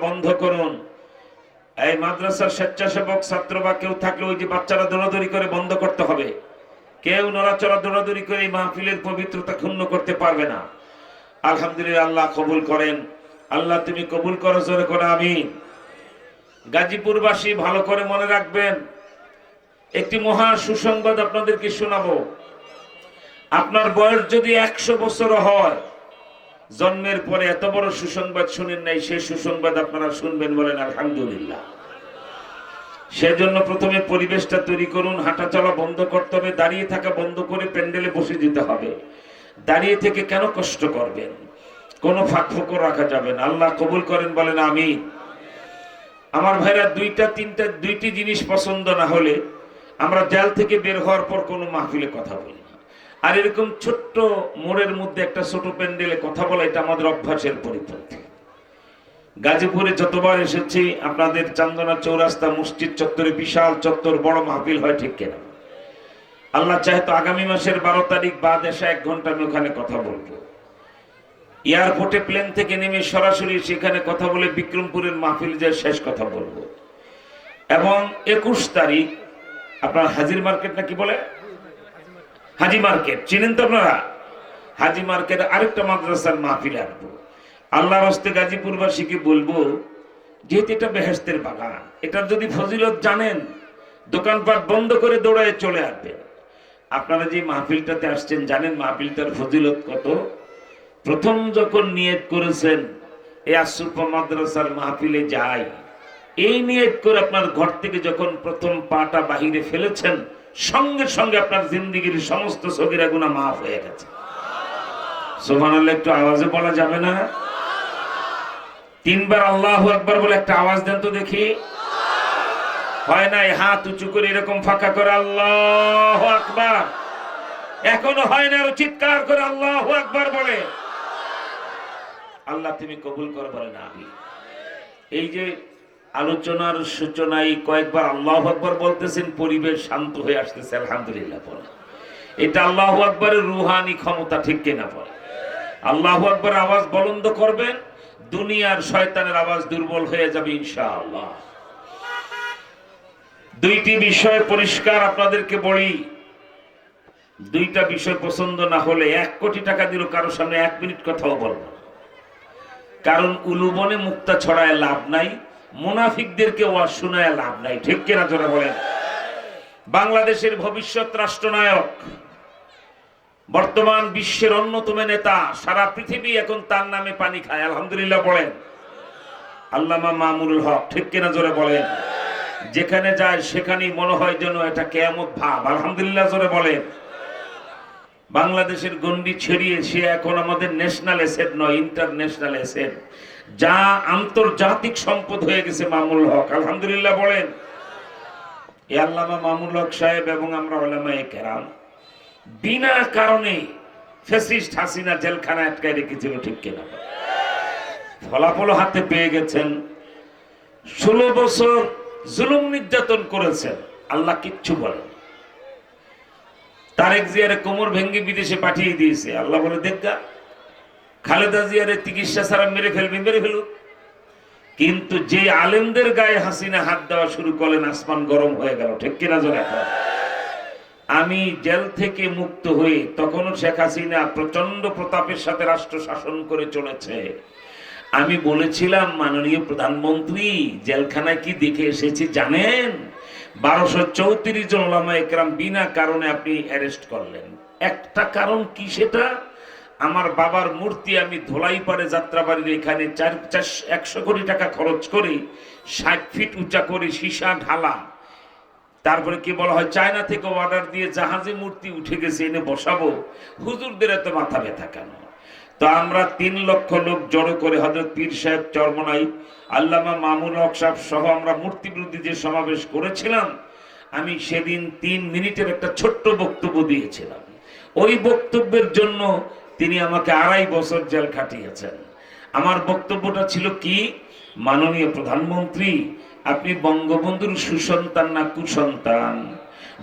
বন্ধ করুন। এই মাদ্রাসার স্বেচ্ছাসেবক ছাত্র বা কেউ থাকলে ওই যে বাচ্চারা দৌড়াদৌড়ি করে বন্ধ করতে হবে। কেউ নড়াচড়া দৌড়াদৌড়ি করে এই মাহফিলের পবিত্রতা ক্ষুণ্ণ করতে পারবে না। আলহামদুলিল্লাহ, আল্লাহ কবুল করেন। আল্লাহ তুমি কবুল করো, জোরে করে আমিন। গাজীপুরবাসী ভালো করে মনে রাখবেন, একটি মহা সুসংবাদ আপনাদেরকে শোনাবো। আপনার বয়স যদি 100 বছর হয়, জন্মের পরে এত বড় সুসংবাদ শুনেন নাই, সেই সুসংবাদ আপনারা শুনবেন, বলেন আলহামদুলিল্লাহ। সেজন্য প্রথমে পরিবেশটা তৈরি করুন। হাঁটা চলা বন্ধ করতে হবে, দাঁড়িয়ে থাকা বন্ধ করে প্যান্ডেলে বসে যেতে হবে। দাঁড়িয়ে থেকে কেন কষ্ট করবেন? কোনো ফাঁক ফোকর রাখা যাবে না। আল্লাহ কবুল করেন, বলেন আমিন। আমার ভাইরা, দুইটি জিনিস পছন্দ না হলে আমরা জেল থেকে বের হওয়ার পর কোনো মাহফিলে কথা বলি না। আর এরকম ছোট্ট মোড়ের মধ্যে একটা ছোট প্যান্ডেলে কথা বলা, এটা আমাদের অভ্যাসের পরিপন্থী। গাজীপুরে যতবার এসেছি, আপনাদের চান্দনা চৌরাস্তা মসজিদ চত্বরে বিশাল চত্বর, বড় মাহফিল হয়, ঠিক কিনা? আল্লাহ চাহে তো আগামী মাসের 12 তারিখ বাদ এসে 1 ঘন্টা আমি ওখানে কথা বলবো। এয়ারপোর্টে প্লেন থেকে নেমে সরাসরি সেখানে কথা বলে বিক্রমপুরের মাহফিল যে শেষ কথা বলবো। এবং 21 তারিখ আপনার হাজির মার্কেট নাকি বলে, হাজি মার্কেট চিনেন তো আপনারা? হাজি মার্কেট আরেকটা মাদ্রাসার মাহফিলে আসবো। আল্লাহর হস্তে গাজীপুরবাসীকে বলবো, যেহেতু এটা বেহেশতের বাগান, এটার যদি ফজিলত জানেন, দোকানপাট বন্ধ করে দৌড়ায় চলে আসবেন। আপনারা যে মাহফিলটাতে আসছেন, জানেন মাহফিলটার ফজিলত কত? প্রথম যখন নিয়ত করেছেন এই আশুরফা মাদ্রাসার মাহফিলে যাই, এই নিয়ত করে আপনার ঘর থেকে যখন প্রথম পাটা বাহিরে ফেলেছেন, সঙ্গে সঙ্গে আপনার জিন্দেগির সমস্ত সগীরা গুনাহ মাফ হয়ে গেছে। সুবহানাল্লাহ, একটু আওয়াজে বলা যাবে না? 3 বার আল্লাহু আকবার বলে একটা আওয়াজ দেন তো দেখি। হয় নাই? হাত উঁচু করে এরকম ফাঁকা করে আল্লাহু আকবার। এখনো হয় না? আরো চিৎকার করে আল্লাহু আকবার বলে। আল্লাহ তুমি কবুল কর, বলেন আমিন। এই যে আলোচনার সূচনায় কয়েকবার আল্লাহু আকবার বলতেছেন, পরিবেশ শান্ত হয়ে আসতেছে, আলহামদুলিল্লাহ বলে। এটা আল্লাহু আকবারের রুহানি ক্ষমতা, ঠিক কিনা বলে? আল্লাহু আকবার আওয়াজ বুলন্দ করবেন, দুনিয়ার শয়তানের আওয়াজ দুর্বল হয়ে যাবে ইনশাআল্লাহ। 2টি বিষয় পরিষ্কার আপনাদেরকে বলি। 2টা বিষয় পছন্দ না হলে 1 কোটি টাকা দিল কারো সামনে 1 মিনিট কথাও বলবো না। কারণ উলুবনে মুক্তা ছড়ায় লাভ নাই, মুনাফিকদেরকে ওয়াজ শোনায় লাভ নাই, ঠিক কিনা জোরে বলেন? বাংলাদেশের ভবিষ্যৎ রাষ্ট্রনায়ক, বর্তমান বিশ্বের অন্যতম নেতা, সারা পৃথিবী এখন তার নামে পানি খায়, আলহামদুলিল্লাহ বলেন। আল্লামা মামুনুল হক, ঠিক কিনা জোরে বলেন? যেখানে যায় সেখানেই মনে হয় যেন এটা কিয়ামত ভাব, আলহামদুলিল্লাহ জোরে বলেন। বাংলাদেশের গন্ডি ছেড়িয়ে সে এখন আমাদের ন্যাশনাল অ্যাসেট নয়, ইন্টারন্যাশনাল অ্যাসেট, যা আন্তর্জাতিক সম্পদ হয়ে গেছে মামুনুল হক, আলহামদুলিল্লাহ বলেন। এই আল্লামা মামুনুল হক সাহেব এবং আমরা উলামায়ে কেরাম বিনা কারণে ফ্যাসিস্ট হাসিনা জেলখানায় আটকায় রেখেছিল, ঠিক কিনা? ফলাফল হাতে পেয়ে গেছেন। 16 বছর জুলুম নির্যাতন করেছেন, আল্লাহ কিচ্ছু বলেন। তারেক জিয়ারে কোমর ভেঙ্গে বিদেশে পাঠিয়ে দিয়েছে, আল্লাহ বলে দেখা খালেদা জিয়ারে চিকিৎসা ছাড়া মেরে ফেলুক। কিন্তু যে আলেমদের গায়ে হাসিনা হাত দেওয়া শুরু করলেন, আসমান গরম হয়ে গেল, ঠিক কিনা জোরে? আমি জেল থেকে মুক্ত হয়ে, তখনও শেখ হাসিনা প্রচন্ড প্রতাপের সাথে রাষ্ট্র শাসন করে চলেছে। আমি বলেছিলাম, মাননীয় প্রধানমন্ত্রী, জেলখানায় কি দেখে এসেছি জানেন? 1234 জন উলামায়ে কেরাম বিনা কারণে আপনি অ্যারেস্ট করলেন। একটা কারণ কি সেটা? আমার বাবার মূর্তি আমি ধোলাইপাড়ে যাত্রাবাড়ির এখানে 100 কোটি টাকা খরচ করে 60 ফিট উঁচা করে সীসা ঢালা, তারপরে কি বলা হয়, চায়না থেকে অর্ডার দিয়ে জাহাজে মূর্তি উঠে গেছে, এনে বসাবো। হুজুরদের এত মাথা ব্যথা কেন? তো আমরা 3 লক্ষ লোক জড়ো করে হযরত পীর সাহেব চরমনাই, আল্লামা মামুনুল হক সাহেব সহ আমরা মূর্তি বিরোধী যে সমাবেশ করেছিলাম, আমি সেদিন 3 মিনিটের একটা ছোট্ট বক্তব্য দিয়েছিলাম। ওই বক্তব্যের জন্য তিনি আমাকে 2.5 বছর জেল খাটিয়েছেন। আমার বক্তব্যটা ছিল কি, মাননীয় প্রধানমন্ত্রী, আপনি বঙ্গবন্ধুর সুসন্তান না কুসন্তান?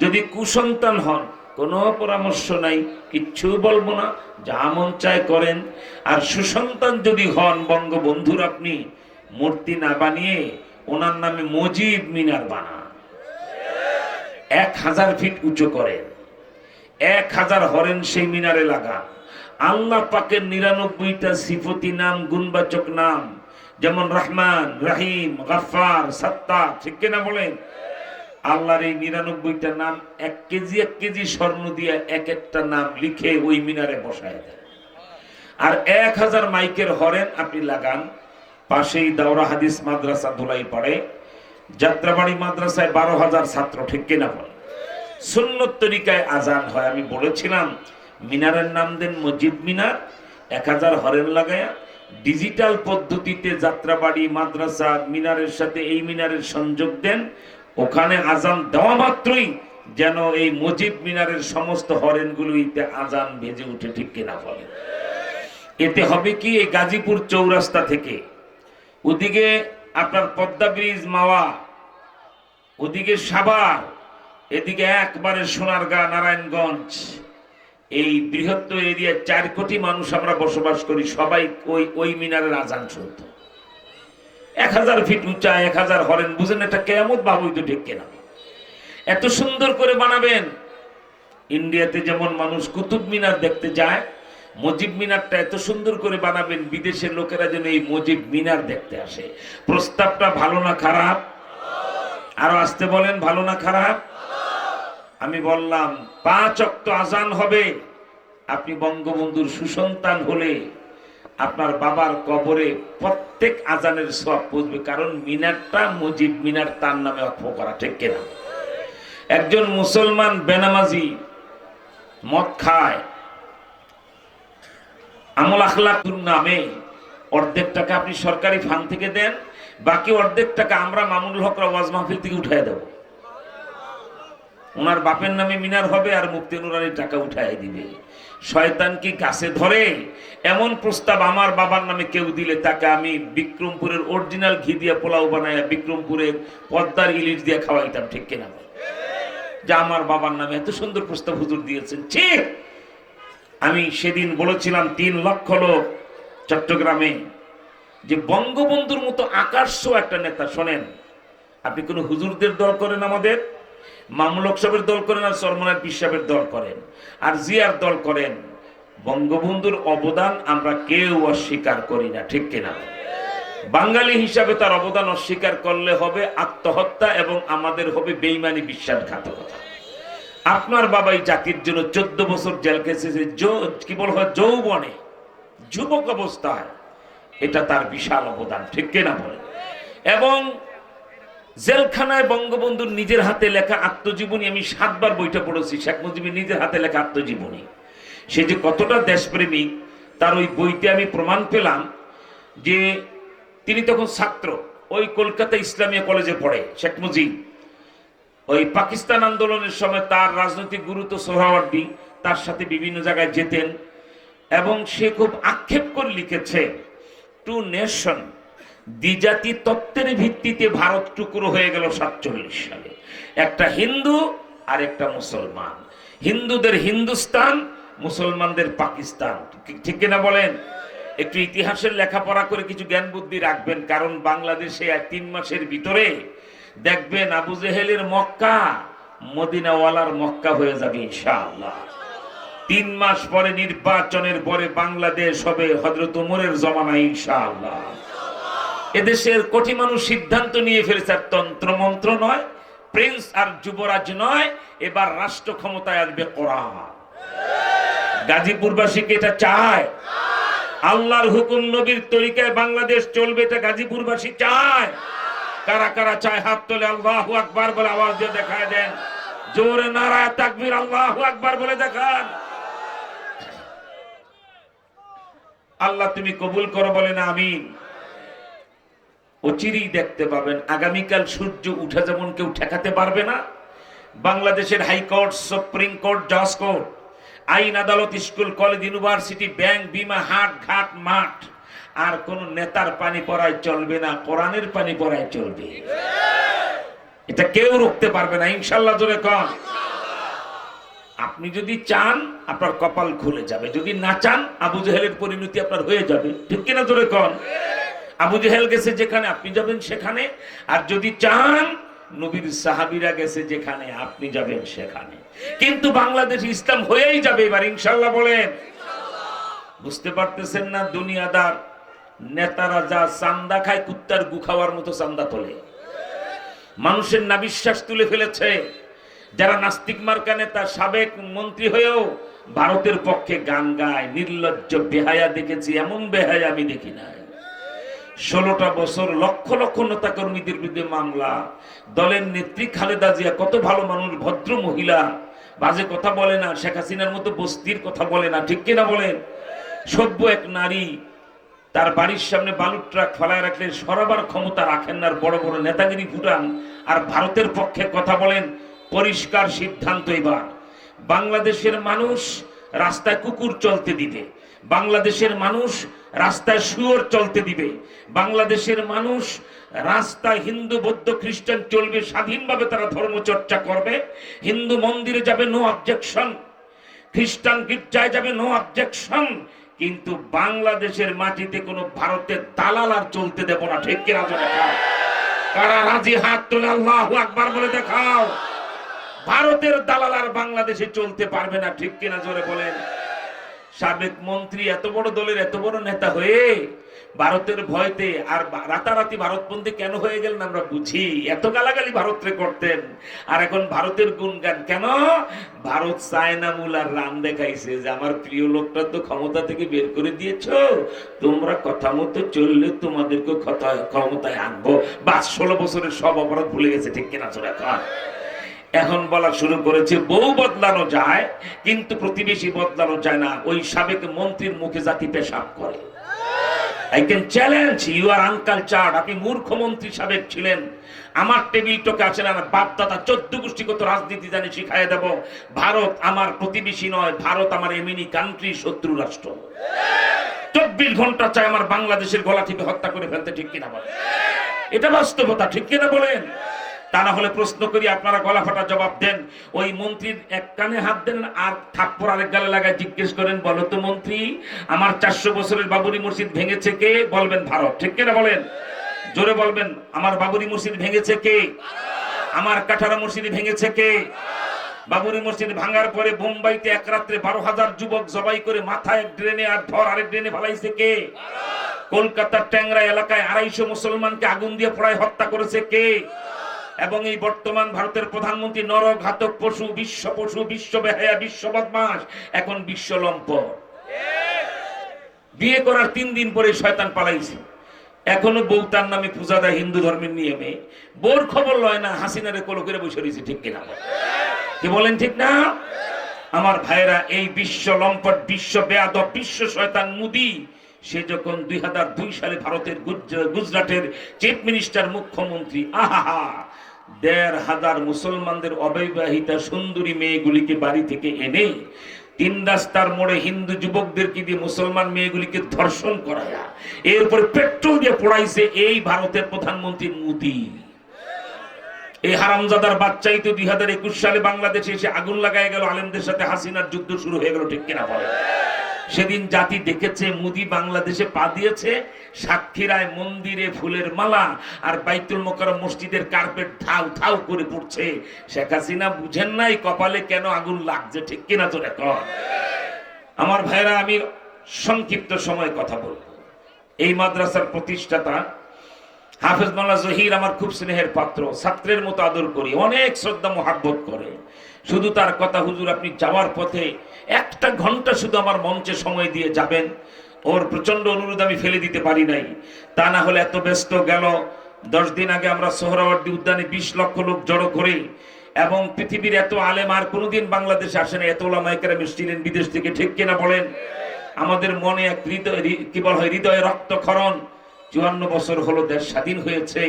যদি কুসন্তান হন, কোনো পরামর্শ নাই, কিচ্ছু বলবো না, যা মন চায় করেন। আর সুসন্তান যদি হন, বঙ্গবন্ধুর আপনি মূর্তি না বানিয়ে ওনার নামে মুজিব মিনার বানান, 1000 ফিট উঁচু করেন, 1000 হরেন সেই মিনারে লাগান। আল্লাহ পাকের 99টা সিফতি নাম, গুণবাচক নাম, যেমন রহমান, রহিম, গফফার, সত্তার, ঠিক কিনা বলেন? আল্লাহর এই 99টা নাম 1 কেজি 1 কেজি স্বর্ণ দিয়ে এক একটা নাম লিখে ওই মিনারে বসায় দেন। আর 1000 মাইকের হরেন আপনি লাগান। পাশেই দাওরা হাদিস মাদ্রাসা ধুলাই পড়ে, যাত্রাবাড়ি মাদ্রাসায় 12,000 ছাত্র, ঠিক কিনা বলেন? সুন্নত তরিকায় আজান হয়। আমি বলেছিলাম মিনারের নাম দেন মসজিদ মিনার, 1000 হরেন লাগায়া ডিজিটাল পদ্ধতিতে যাত্রাবাড়ি মাদ্রাসা মিনারের সাথে এই মিনারের সংযোগ দেন। ওখানে আজান দেওয়া মাত্রই যেন এই মসজিদ মিনারের সমস্ত হরেনগুলোতে আজান ভেজে উঠে, ঠিক কিনা বলেন? এতে হবে কি, এই গাজীপুর চৌরাস্তা থেকে ওদিকে আপনার পদ্মা ব্রিজ, মাওয়া, ওদিকে সাভার, এদিকে একবারে সোনারগাঁ, নারায়ণগঞ্জ, এই বৃহত্তর এরিয়া 4 কোটি মানুষ আমরা বসবাস করি, সবাই ওই মিনারের আজান শুনত। 1000 ফিট উঁচা, 1000 হরেন, বুঝেন এটা কেয়ামত বাবুই তো, ঠিক কিনা? এত সুন্দর করে বানাবেন। ইন্ডিয়াতে যেমন মানুষ কুতুব মিনার দেখতে যায়, মুজিব মিনারটা এত সুন্দর করে বানাবেন, বিদেশের লোকেরা যেন এই মুজিব মিনার দেখতে আসে। প্রস্তাবটা ভালো না খারাপ? আরো আসতে বলেন, ভালো না খারাপ? আমি বললাম 5 ওয়াক্ত আজান হবে। আপনি বঙ্গবন্ধুর সুসন্তান হলে আপনার বাবার কবরে প্রত্যেক আজানের সওয়াব পৌঁছবে, কারণ মিনারটা মুজিব মিনার, তার নামে অক্ষ করা, ঠিক কিনা? একজন মুসলমান বেনামাজি মদ খায়, আমল আখলাকুর নামে অর্ধেক টাকা আপনি সরকারি ফান্ড থেকে দেন, বাকি অর্ধেক টাকা আমরা মামুনুল হকরা ওয়াজ মাহফিল থেকে উঠাই দেব। ওনার বাপের নামে মিনার হবে আর মুফতি নুরানি টাকা উঠাই দিবে। শয়তান কি গাছে ধরে? এমন প্রস্তাব আমার বাবার নামে কেউ দিলে তাকে আমি বিক্রমপুরের অরিজিনাল ঘি দিয়ে পোলাও বানায় বিক্রমপুরের পদ্মার ইলিশ দিয়ে খাওয়াইতাম, ঠিক কিনা? যে আমার বাবার নামে এত সুন্দর প্রস্তাব হুজুর দিয়েছেন, ঠিক। আমি সেদিন বলেছিলাম 3 লক্ষ লোক চট্টগ্রামে, যে বঙ্গবন্ধুর মতো আকার্ষ একটা নেতা। শোনেন, আপনি কোন হুজুরদের দল করেন, আমাদের মামুলক সাহেবের দল করেন, আর চরমনার পীর সাহেবের দল করেন, আর জিয়ার দল করেন, বঙ্গবন্ধুর অবদান আমরা কেউ অস্বীকার করি না, ঠিক কিনা? বাঙালি হিসাবে তার অবদান অস্বীকার করলে হবে আত্মহত্যা এবং আমাদের হবে বেঈমানি, বিশ্বাসঘাতকতা। আপনার বাবাই জাতির জন্য 14 বছর জেল খেটেছে, কি বলা হয়, যৌবনে, যুবক অবস্থায়। এটা তার বিশাল অবদান, ঠিক কিনা বলেন? এবং জেলখানায় বঙ্গবন্ধুর নিজের হাতে লেখা আত্মজীবনী, আমি 7 বার বইটা পড়েছি, শেখ মুজিবের নিজের হাতে লেখা আত্মজীবনী। সে যে কতটা দেশপ্রেমিক তার ওই বইতে আমি প্রমাণ পেলাম। যে তিনি তখন ছাত্র, ওই কলকাতা ইসলামিয়া কলেজে পড়ে শেখ মুজিব। ওই পাকিস্তান আন্দোলনের সময় তার রাজনৈতিক গুরু তো সোহরাওয়ার্দী, তার সাথে বিভিন্ন জায়গায় যেতেন, এবং সে খুব আক্ষেপ করে লিখেছে, টু নেশন, দ্বিজাতি তত্ত্বের ভিত্তিতে ভারত টুকরো হয়ে গেল 47 সালে। একটা হিন্দু আর একটা মুসলমান, হিন্দুদের হিন্দুস্তান, মুসলমানদের পাকিস্তান, ঠিক কিনা বলেন? একটু ইতিহাসের লেখাপড়া করে কিছু জ্ঞান বুদ্ধি রাখবেন, কারণ বাংলাদেশে 3 মাসের ভিতরে দেখবেন আবু জেহেলের মক্কা মদিনাওয়ালার মক্কা হয়ে যাবে ইনশাআল্লাহ। 3 মাস পরে নির্বাচনের পরে বাংলাদেশ হবে হযরত ওমরের জমানায় ইনশাআল্লাহ। এদেশের কোটি মানুষ সিদ্ধান্ত নিয়ে ফেলেছে, তন্ত্র মন্ত্র নয়, প্রিন্স আর যুবরাজ নয়, এবার রাষ্ট্র ক্ষমতায় আসবে কোরআন। গাজীপুরবাসীকে এটা চায়, আল্লাহর হুকুম নবীর তরিকায় বাংলাদেশ চলবে, এটা গাজীপুরবাসী চায়। কারা কারা চায় হাত তোলে, আল্লাহু আকবার বলে আওয়াজ দিয়ে দেখায় দেন। জোরে নারায়ে তাকবীর, আল্লাহু আকবার বলে দেখান। আল্লাহ তুমি কবুল করো, বলেন আমিন। অচিরেই দেখতে পাবেন আগামীকাল সূর্য উঠে যেমন কেউ ঠেকাতে পারবে না। বাংলাদেশের হাইকোর্ট, সুপ্রিম কোর্ট, জজ কোর্ট, আইন আদালত, স্কুল কলেজ, ইউনিভার্সিটি, ব্যাংক, বিমা, হাট ঘাট, মাঠ, আর কোন নেতার পানি পড়ায় চলবে না, কোরআনের পানি পড়ায় চলবে। এটা কেউ রুখতে পারবে না ইনশাআল্লাহ। জোরে কন। আপনি যদি চান আপনার কপাল খুলে যাবে, যদি না চান আবু জেহেলের পরিণতি আপনার হয়ে যাবে, ঠিক কিনা? জোরে কন। আবু জেহেল গেছে যেখানে আপনি যাবেন সেখানে, আর যদি চান নবীর সাহাবীরা গেছে যেখানে আপনি যাবেন সেখানে। কিন্তু বাংলাদেশ ইসলাম হয়েই যাবে এবার ইনশাআল্লাহ বলেন। বুঝতে পারতেছেন না? দুনিয়াদার নেতারা যা চান্দা খায় কুত্তার গু খাওয়ার মতো চান্দা তোলে, মানুষের নাবিশ্বাস তুলে ফেলেছে। যারা নাস্তিক মার্কা নেতা, সাবেক মন্ত্রী হয়েও ভারতের পক্ষে গান গায়, নির্লজ্জ বেহায়া দেখেছি, এমন বেহায়া আমি দেখি নাই। 16টা বছর লক্ষ লক্ষ নেতা কর্মীদের বিরুদ্ধে মামলা। দলের নেত্রী খালেদা জিয়া কত ভালো মানুষ, ভদ্র মহিলা, বাজে কথা বলে না, শেখ হাসিনার মতো বস্তির কথা বলে না, ঠিক কিনা বলেন? সভ্য এক নারী, তার বাড়ির সামনে বালুর ট্রাক ফেলায় রাখলে সরাবার ক্ষমতা রাখেন না, আর বড় বড় নেতাগিরি ফুটান আর ভারতের পক্ষে কথা বলেন। পরিষ্কার সিদ্ধান্ত এবার, বাংলাদেশের মানুষ রাস্তায় কুকুর চলতে দিবে, বাংলাদেশের মানুষ রাস্তায় শুয়োর চলতে দিবে, বাংলাদেশের মানুষ রাস্তায় হিন্দু বৌদ্ধ খ্রিস্টান চলবে, স্বাধীনভাবে তারা ধর্ম চর্চা করবে। হিন্দু মন্দিরে যাবে, নো অবজেকশন, খ্রিস্টান গির্জায় যাবে, নো অবজেকশন। কিন্তু বাংলাদেশের মাটিতে কোনো ভারতের দালাল আর চলতে দেব না, ঠিক কিনা? কারা রাজি হাত তুলে আল্লাহু আকবার বলে দেখাও। ভারতের দালাল আর বাংলাদেশে চলতে পারবে না, ঠিক কিনা? জোরে বলেন। সাবেক মন্ত্রী এত বড় দলের এত বড় নেতা হয়ে ভারতের ভয়তে আর রাতারাতি ভারতবন্দী কেন হয়ে গেলেন আমরা বুঝি। এত গালাগালি ভারতরে করতেন, আর এখন ভারতের গুণগান কেন? ভারত চায়না মুলার রান দেখাইছে যে আমার প্রিয় লোকটা তো ক্ষমতা থেকে বের করে দিয়েছো, তোমরা কথা মতো চললে তোমাদেরকে ক্ষমতায় আনবো। বাস 16 বছরের সব অপরাধ ভুলে গেছে, ঠিক কিনা? জোরে এখন এখন বলা শুরু করেছে বউ বদলানো যায় কিন্তু প্রতিবেশী বদলানো যায় না। ওই সাবেক মন্ত্রীর মুখে জাতি পেশাব করে। I can challenge you are uncultured। আপনি মূর্খ মন্ত্রী সাবেক ছিলেন, আমার টেবিল টকে আছেন, আমার বাপ দাদা 14 গোষ্ঠীগত রাজনীতি জানি শিখাইয়ে দেব। ভারত আমার প্রতিবেশী নয়, ভারত আমার এমিনি কান্ট্রি, শত্রু রাষ্ট্র। 24 ঘন্টা চাই আমার বাংলাদেশের গলা টিপে হত্যা করে ফেলতে, ঠিক কিনা বলেন? এটা বাস্তবতা, ঠিক কিনা বলেন? তা না হলে প্রশ্ন করি, আপনারা গলা ফাটা জবাব দেন। ওই মন্ত্রীর এক কানে হাত দেন আর থাপ্পড় আরেক গালে লাগায় জিজ্ঞেস করেন, বলো তো মন্ত্রী, আমার 400 বছরের বাবরি মসজিদ ভেঙেছে কে? বলবেন ভারত, ঠিক কিনা বলেন? জোরে বলবেন, আমার বাবরি মসজিদ ভেঙেছে কে? আমার কাঠারা মসজিদ ভেঙেছে কে? বাবরি মসজিদ ভাঙার পরে বোম্বাইতে এক রাত্রে 12,000 যুবক জবাই করে মাথায় এক ড্রেনে আর ধর আরেক ড্রেনে ফেলাইছে কে? কলকাতার ট্যাংরা এলাকায় 250 মুসলমানকে আগুন দিয়ে পোড়ায় হত্যা করেছে কে? এবং এই বর্তমান ভারতের প্রধানমন্ত্রী নরঘাতক পশু, বিশ্ব বেহায়া, বিশ্ব বদমাশ, এখন বিশ্ব লম্পট। বিয়ে করার 3 দিন পরে শয়তান পালাইছে, এখনো বউ তার নামে পূজা দেয় হিন্দু ধর্মের নিয়মে। বোর খবর লয় না, হাসিনারে কোলো করে বসে রয়েছে, ঠিক কিনা? কি বলেন, ঠিক না? আমার ভাইরা, এই বিশ্ব লম্পট, বিশ্ব বেয়াদব, বিশ্ব শয়তান মোদী, সে যখন 2002 সালে ভারতের গুজরাটের চিফ মিনিস্টার, মুখ্যমন্ত্রী, আহা 1,500 মুসলমানদের অবিবাহিতা সুন্দরী মেয়েগুলিকে বাড়ি থেকে এনে 3 রাস্তার মোড়ে হিন্দু যুবকদেরকে দিয়ে মুসলমান মেয়েগুলিকে ধর্ষণ করায়া এরপর পেট্রোল দিয়ে পোড়াইছে এই ভারতের প্রধানমন্ত্রী মোদী। এই হারামজাদার বাচ্চাই তো 2021 সালে বাংলাদেশে এসে আগুন লাগায় গেল, আলেমদের সাথে হাসিনার যুদ্ধ শুরু হয়ে গেল, ঠিক কিনা বলে? সেদিন জাতি দেখেছে মোদী বাংলাদেশে পা দিয়েছে, সাক্ষীরায় মন্দিরে ফুলের মালা আর বাইতুল মোকাররম মসজিদের কার্পেট ধাউ ধাউ করে পড়ছে। শেখ হাসিনা বুঝেন নাই কপালে কেন আগুন লাগছে, ঠিক কিনা? তো দেখো আমার ভাইরা, আমি সংক্ষিপ্ত সময় কথা বলবো। এই মাদ্রাসার প্রতিষ্ঠাতা হাফেজ মাওলানা জহির আমার খুব স্নেহের পাত্র, ছাত্রের মতো আদর করি, অনেক শ্রদ্ধা মোহাব্বত করে। শুধু তার কথা, হুজুর আপনি যাওয়ার পথে 1 ঘন্টা শুধু আমার মঞ্চে সময় দিয়ে যাবেন। ওর প্রচন্ড অনুরোধ আমি ফেলে দিতে পারি নাই, তা না হলে এত ব্যস্ত গেল। 10 দিন আগে আমরা সোহরাওয়ার্দী উদ্যানে 20 লক্ষ লোক জড়ো করি, এবং পৃথিবীর এত আলেম আর কোনোদিন বাংলাদেশে আসেন, এত ওলামায়ে কেরাম এসেছিলেন বিদেশ থেকে, ঠিক কিনা বলেন? আমাদের মনে এক হৃদয়ে রক্তক্ষরণ। 54 বছর হলো দেশ স্বাধীন হয়েছে,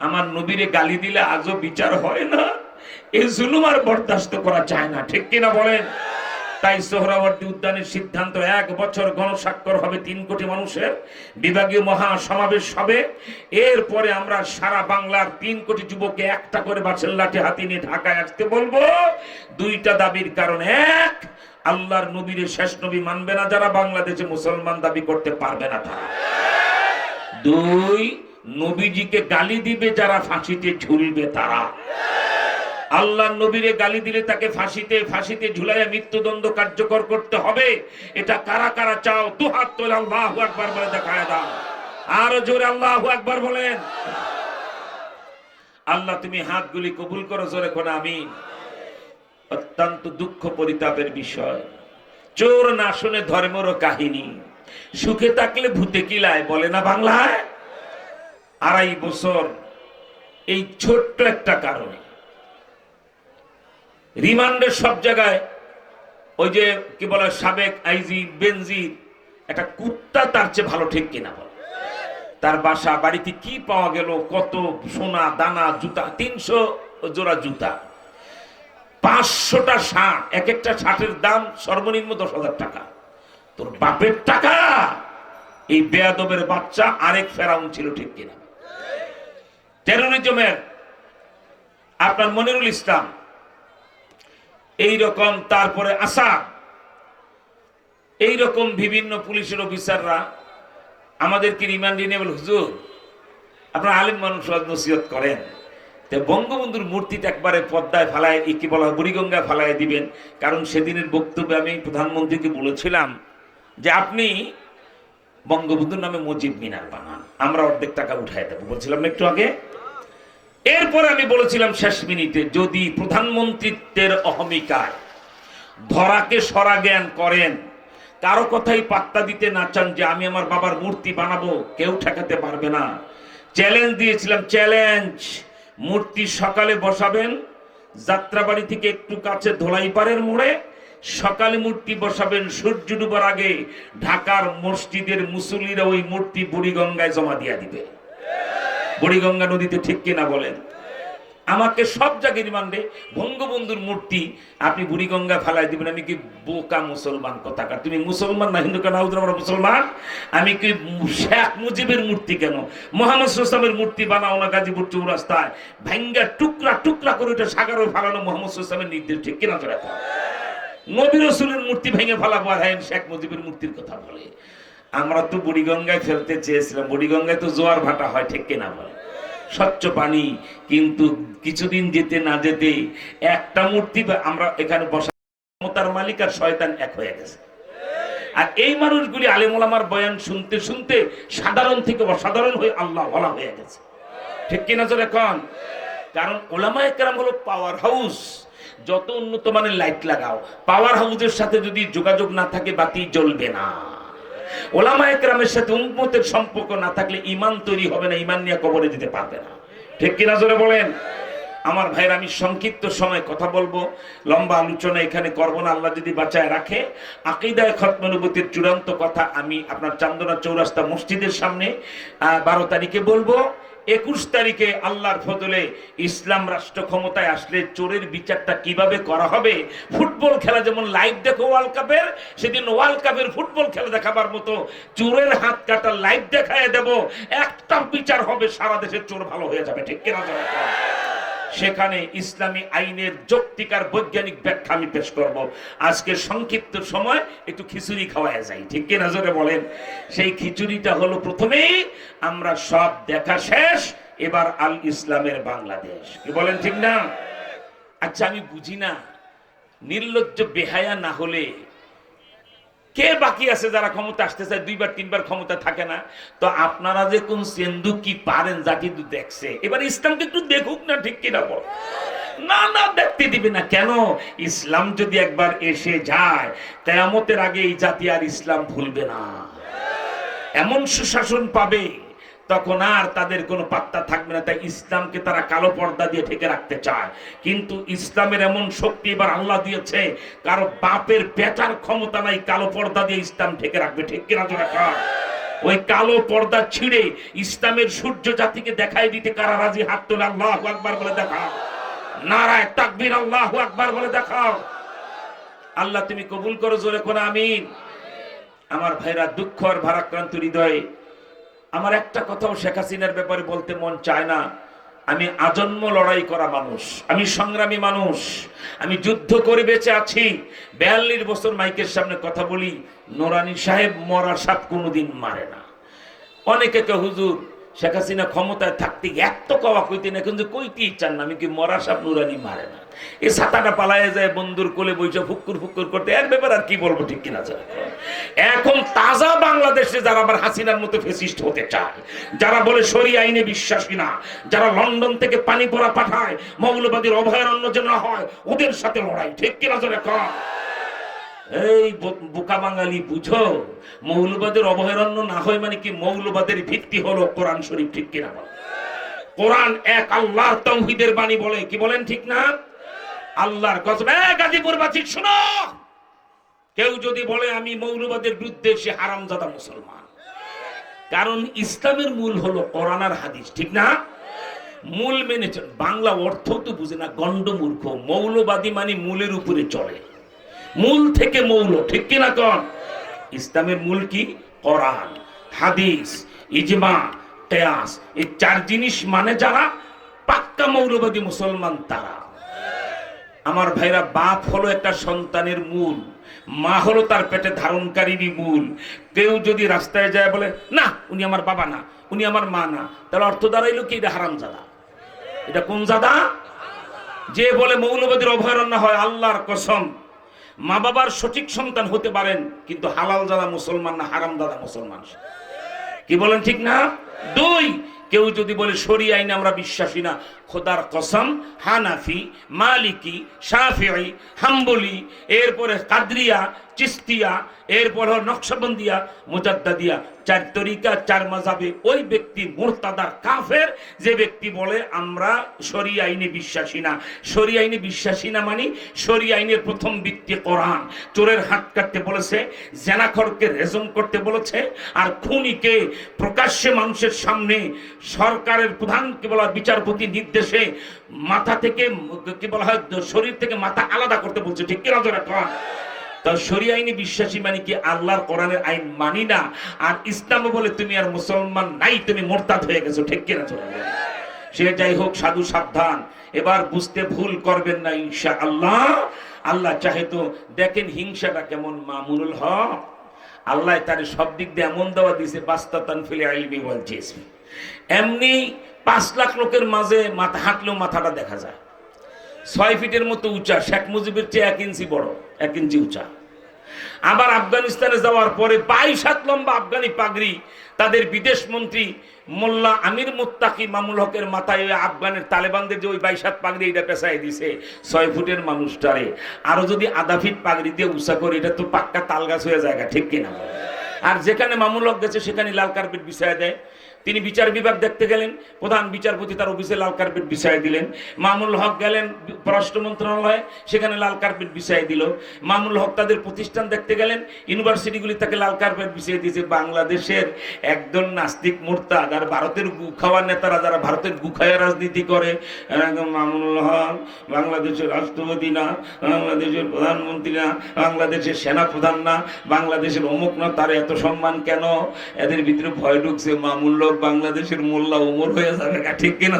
আমার নবীরে গালি দিলে আজও বিচার হয় না। এই জুলুম আর বরদাস্ত করা যায় না, ঠিক কিনা বলেন? তাই সোহরাওয়ার্দী উদ্যানের সিদ্ধান্ত, 1 বছর গণস্বাক্ষর হবে 3 কোটি মানুষের, বিভাগীয় মহা সমাবেশ হবে। এরপরে আমরা সারা বাংলার 3 কোটি যুবককে একটা করে বাঁশের লাঠি হাতে নিয়ে ঢাকায় আসতে বলবো। 2টা দাবির কারণ, 1, আল্লাহর নবীর শেষ নবী মানবে না যারা, বাংলাদেশে মুসলমান দাবি করতে পারবে না তারা। দুই, নবীজিকে গালি দিবে যারা ফাঁসিতে ঝুলবে তারা। আল্লাহ নবীরে গালি দিলে তাকে ফাঁসিতে ঝুলাইয়া মৃত্যুদণ্ড কার্যকর করতে হবে। এটা কারা কারা চাও? দুহাত তোলে আল্লাহু আকবার বলে দেখায় দাও। আরো জোরে আল্লাহু আকবার বলেন। আল্লাহ তুমি হাতগুলি কবুল করো, জোরে কোন আমিন। অত্যন্ত দুঃখ পরিতাপের বিষয়, চোর না শুনে ধর্মের কাহিনী, সুখে থাকলে ভূতে কিলায় বলে না বাংলায়। 2.5 বছর এই ছোট্ট একটা কারণে রিমান্ডের সব জায়গায় ওই যে কি বলে সাবেক আইজি বেনজির একটা কুত্তা তার চেয়ে ভালো, ঠিক কিনা বল? তার বাসা বাড়িতে কি পাওয়া গেল, কত সোনা দানা, জুতা, 300 জোড়া জুতা, 500টা শার্ট, এক একটা শার্টের দাম সর্বনিম্ন 10,000 টাকা। তোর বাপের টাকা। এই বেয়াদবের বাচ্চা আরেক ফেরাউন ছিল, ঠিক কিনা? টেরোরিজমের আপনার মনিরুল ইসলাম এইরকম, তারপরে আসাদ, এইরকম বিভিন্ন পুলিশের অফিসাররা আমাদেরকে রিমান্ডে নিয়ে বলে, হুজুর আপনার আলেম মানুষ নসিহত করেন, বঙ্গবন্ধুর মূর্তিটা একবারে পদ্মায় ফালায়, কি বলা হয়, বুড়িগঙ্গায় ফালায় দিবেন। কারণ সেদিনের বক্তব্যে আমি প্রধানমন্ত্রীকে বলেছিলাম যে আপনি বঙ্গবন্ধুর নামে মুজিব মিনার বানান, আমরা অর্ধেক টাকা উঠাই দেবো, বলছিলাম না একটু আগে। এরপরে আমি বলেছিলাম শেষ মিনিটে, যদি প্রধানমন্ত্রীত্বের অহমিকায় ধরাকে সরা জ্ঞান করেন, কারো কথাই পাত্তা দিতে না চান যে আমি আমার বাবার মূর্তি বানাবো, কেউ ঠেকাতে পারবে না। চ্যালেঞ্জ দিয়েছিলাম, চ্যালেঞ্জ, মূর্তি সকালে বসাবেন যাত্রাবাড়ি থেকে একটু কাছে ধোলাইপাড়ের মোড়ে, সকালে মূর্তি বসাবেন, সূর্য ডুবার আগে ঢাকার মসজিদের মুসল্লিরা ওই মূর্তি বুড়িগঙ্গায় জমা দিয়া দিবে, বুড়িগঙ্গা নদীতে, ঠিক কিনা বলেন? আমাকে সব জায়গায় রিমান্ডে, বঙ্গবন্ধুর মূর্তি আপনি বুড়িগঙ্গা ফেলাই দিবেন। আমি কি বোকা মুসলমান কথাকার? তুমি মুসলমান না হিন্দু কেন? আমরা মুসলমান। আমি কি শেখ মুজিবের মূর্তি কেন? মোহাম্মদ সুলতানের মূর্তি বানাও না গাজীপুর চৌরাস্তায়, ভাঙ্গা টুকরা টুকরা করে ওটা সাগরে ফেলানো মোহাম্মদ সুলতানের নির্দেশ, ঠিক কিনা? তোরা নবী রাসূলের মূর্তি ভেঙে ফেলাবো আর হ্যাঁ শেখ মুজিবের মূর্তির কথা বলে। আমরা তো বুড়িগঙ্গায় ফেলতে চেয়েছিলাম, বুড়িগঙ্গায় তো জোয়ার ভাটা হয়, ঠিক কিনা বলে, স্বচ্ছ পানি। কিন্তু কিছুদিন যেতে না যেতে একটা মূর্তি আমরা এখানে বসা, ক্ষমতার মালিক আর শয়তান এক হয়ে গেছে। আর এই মানুষগুলি আলেম ওলামার বয়ান শুনতে শুনতে সাধারণ থেকে অসাধারণ হয়ে আল্লাহ ওয়ালা হয়ে গেছে, ঠিক কিনা জোরে কোন? কারণ ওলামায়ে কেরাম হলো পাওয়ার হাউস। যত উন্নত মানের লাইট লাগাও, পাওয়ার হাউসের সাথে যদি যোগাযোগ না থাকে বাতি জ্বলবে না। ওলামায়ে কেরামের সাথে উম্মতের সম্পর্ক না থাকলে ঈমান তৈরি হবে না, ঈমান নিয়ে কবরে যেতে পারবে না, ঠিক কিনা জোরে বলেন? আমার ভাইরা, আমি সংক্ষিপ্ত সময় কথা বলবো, লম্বা আলোচনা এখানে করব না, আল্লাহ যদি বাঁচায় রাখে। আকীদায়ে খতমে নবুয়্যতের চূড়ান্ত কথা আমি আপনার চান্দনা চৌরাস্তা মসজিদের সামনে 12 তারিখে বলবো। 21 তারিখে আল্লাহর ফজলে ইসলাম রাষ্ট্র ক্ষমতায় আসলে চোরের বিচারটা কিভাবে করা হবে। ফুটবল খেলা যেমন লাইভ দেখো ওয়ার্ল্ড কাপের, সেদিন ওয়ার্ল্ড কাপের ফুটবল খেলা দেখাবার মতো চোরের হাত কাটা লাইভ দেখায় দেব, একটা বিচার হবে, সারা দেশের চোর ভালো হয়ে যাবে, ঠিক কিনা? সেখানে ইসলামী আইনের যৌক্তিকার বৈজ্ঞানিক ব্যাখ্যা আমি পেশ করব। আজকে সংক্ষিপ্ত সময় একটু খিচুড়ি খাওয়া যায়, ঠিক কিনা জোরে বলেন? সেই খিচুড়িটা হলো, প্রথমেই আমরা সব দেখা শেষ, এবার আল ইসলামের বাংলাদেশ, কি বলেন, ঠিক না? আচ্ছা, আমি বুঝি না, নির্লজ্জ বেহায়া না হলে কে বাকি আছে যারা ক্ষমতা আসতে চায়, 2বার 3বার ক্ষমতা থাকে না? তো আপনারা যে কোন সেন্দু কি পারেন, জাতি দেখছে, এবার ইসলামকে একটু দেখুক না, ঠিক কিনা বল? না না, দেখতে দিবে না কেন? ইসলাম যদি একবার এসে যায়, কিয়ামতের আগে এই জাতি আর ইসলাম ভুলবে না, এমন সুশাসন পাবে, তখন আর তাদের কোনো পাত্তা থাকবে না। তাই ইসলামকে তারা কালো পর্দা দিয়ে ঢেকে রাখতে চায়, কিন্তু ইসলামের এমন শক্তি এবার আল্লাহ দিয়েছে, কারো বাপের বেটার ক্ষমতা নাই কালো পর্দা দিয়ে ইসলাম ঢেকে রাখবে, ঠিক কিনা জোরে কার? ওই কালো পর্দা ছিঁড়ে ইসলামের সূর্য জাতিকে দেখাই দিতে কারা রাজি? হাত তোলে, আল্লাহু আকবার বলে দেখাও, নারায়ে তাকবীর, আল্লাহু আকবার বলে দেখাও। আল্লাহ তুমি কবুল করো, জোরে কোন আমিন। আমার ভাইরা, দুঃখ আর ভারাক্রান্ত হৃদয়ে আমার একটা কথাও শেখ হাসিনার ব্যাপারে বলতে মন চায় না। আমি আজন্ম লড়াই করা মানুষ, আমি সংগ্রামী মানুষ, আমি যুদ্ধ করে বেঁচে আছি। 42 বছর মাইকের সামনে কথা বলি, নোরানি সাহেব মরা সাপ কোনোদিন মারে না। অনেকে কে হুজুর শেখ হাসিনা ক্ষমতায় থাকতে এত কওয়া কইতে না, কিন্তু কইতেই চান না। আমি কি মরা সাপ নুরানি মারে না, এই ছাতাটা পালায় যায় বন্ধুর কোলে বইসা ফুক্কুর ফুক্কুর করতে, এর ব্যাপারে আর কি বলবো, ঠিক কিনা? এখন তাজা বাংলাদেশে যারা আবার হাসিনার মতো ফেসিস্ট হতে চায়, যারা বলে শরিয়া আইনে বিশ্বাসী না, যারা লন্ডন থেকে পানি পড়া পাঠায় মৌলবাদীর অভয়ারণ্য যেন হয়, ওদের সাথে লড়াই, ঠিক কিনা? এই বোকা বাঙালি বুঝো, মৌলবাদের অভয়ারণ্য না হয় মানে কি? মৌলবাদের ভিত্তি হলো কোরআন শরীফ, ঠিক কিনা? কোরআন এক আল্লাহর তাওহীদের বাণী বলে, কি বলেন ঠিক না? আল্লাহর কসম। গাজীপুর বাসী শোনো, কেউ যদি বলে আমি মৌলবাদের বিরুদ্ধে, সে হারামজাদা মুসলমান। কারণ ইসলামের মূল হলো কোরআন আর হাদিস, ঠিক না? মূল মেনে চলে। বাংলা অর্থ তো বুঝে না, গন্ডমূর্খ। মৌলবাদী মানে মূলের উপরে চলে, মূল থেকে মৌল, ঠিক কিনা? কোন ইসলামের মূল কি? কোরআন, হাদিস, ইজমা, কিয়াস। এই চার জিনিস মানে যারা পাক্কা মৌলবাদী মুসলমান তারা। আমার ভাইরা, বাপ হলো একটা সন্তানের মূল, মা হলো তার পেটে ধারণকারীরই মূল। কেউ যদি রাস্তায় যায় বলে না উনি আমার বাবা না, উনি আমার মা না, তাহলে অর্থ দাঁড়াইলো কি? এটা হারামজাদা। এটা কোন জাদা? যে বলে মৌলবাদীর অভয়ারণ্য হয়, আল্লাহর কসম, মা বাবার সঠিক সন্তান হতে পারেন, কিন্তু হালাল জাদা মুসলমান না, হারাম দাদা মুসলমান। কি বলেন ঠিক না? দুই, কেউ যদি বলে শরিয়া আইনে আমরা বিশ্বাসী না, খোদার কসম, হানাফি, মালিকি, শাফিঈ, হাম্বলি, এরপরে কাদরিয়া, চিস্তিয়া, এরপর নকশবন্দিয়া, মুজাদ্দাদিয়া, চার তরিকা, চার মাযহাবে ওই ব্যক্তি মুরতাদার কাফের, যে ব্যক্তি বলে আমরা শরিয়া আইনে বিশ্বাসী না। শরিয়া আইনে বিশ্বাসী না মানে শরিয়া আইনের প্রথম ভিত্তি কোরআন। চোরের হাত কাটতে বলেছে, জেনাখরকে রেজম করতে বলেছে, আর খুনিকে প্রকাশ্যে মানুষের সামনে সরকারের প্রধান কি বলা বিচারপতি নির্দেশে মাথা থেকে কি বলা হয়, শরীর থেকে মাথা আলাদা করতে বলছে, ঠিক কি না? তা শরিয়া আইনে বিশ্বাসী মানে কি? আল্লাহর কোরআনের আইন মানি না। আর ইসলাম বলে তুমি আর মুসলমান নাই, তুমি মুরতাদ হয়ে গেছো, ঠিক কিনা? সে যাই হোক, সাধু সাবধান, এবার বুঝতে ভুল করবেন না ইনশাআল্লাহ। আল্লাহ চাহে তো দেখেন হিংসাটা কেমন। মামুনুল হক আল্লাহ তার সব দিক দিয়ে এমন দেওয়া দিয়েছে, বাস্তাতান ফিল ইলমি ওয়াল জিসমি। এমনি 5 লাখ লোকের মাঝে মাথা হাঁটলেও মাথাটা দেখা যায়। 6 ফিটের মতো উঁচা, শেখ মুজিবের চেয়ে 1 ইঞ্চি বড়, 1 ইঞ্চি উঁচা। আবার আফগানিস্তানে যাওয়ার পরে 22 হাত লম্বা আফগানি পাগড়ি, তাদের বিদেশ মন্ত্রী মোল্লা আমির মুত্তাকি মামুল হকের মাথায় ওই আফগানের তালেবানদের যে ওই 22 হাত পাগড়ি, এটা পেছাই দিছে 6 ফুটের মানুষটারে। আরো যদি আধা ফিট পাগড়ি দিয়ে উঁচা করে, এটা তো পাক্কা তাল গাছ হয়ে যায়, ঠিক কিনা? আর যেখানে মামুল হক গেছে সেখানে লাল কার্পেট বিছায় দেয়। তিনি বিচার বিভাগ দেখতে গেলেন, প্রধান বিচারপতি তার অফিসে লাল কার্পেট বিছাই দিলেন। মামুল হক গেলেন পররাষ্ট্র মন্ত্রণালয়ে, সেখানে লাল কার্পেট বিছাই দিল। মামুল হক তাদের প্রতিষ্ঠান দেখতে গেলেন, ইউনিভার্সিটিগুলি তাকে লাল কার্পেট বিছিয়ে দিয়েছে। বাংলাদেশের একদম নাস্তিক মুরতাদ আর ভারতের গু খাওয়া নেতারা, যারা ভারতের গু খাওয়া রাজনীতি করে, মামুনুল হক বাংলাদেশের রাষ্ট্রপতি না, বাংলাদেশের প্রধানমন্ত্রী না, বাংলাদেশের সেনা প্রধান না, বাংলাদেশের অমুক না, তার এত সম্মান কেন? এদের ভিতরে ভয় ঢুকছে, মামুল হক বাংলাদেশের মোল্লা ওমর হয়ে যাবে, ঠিক কিনা?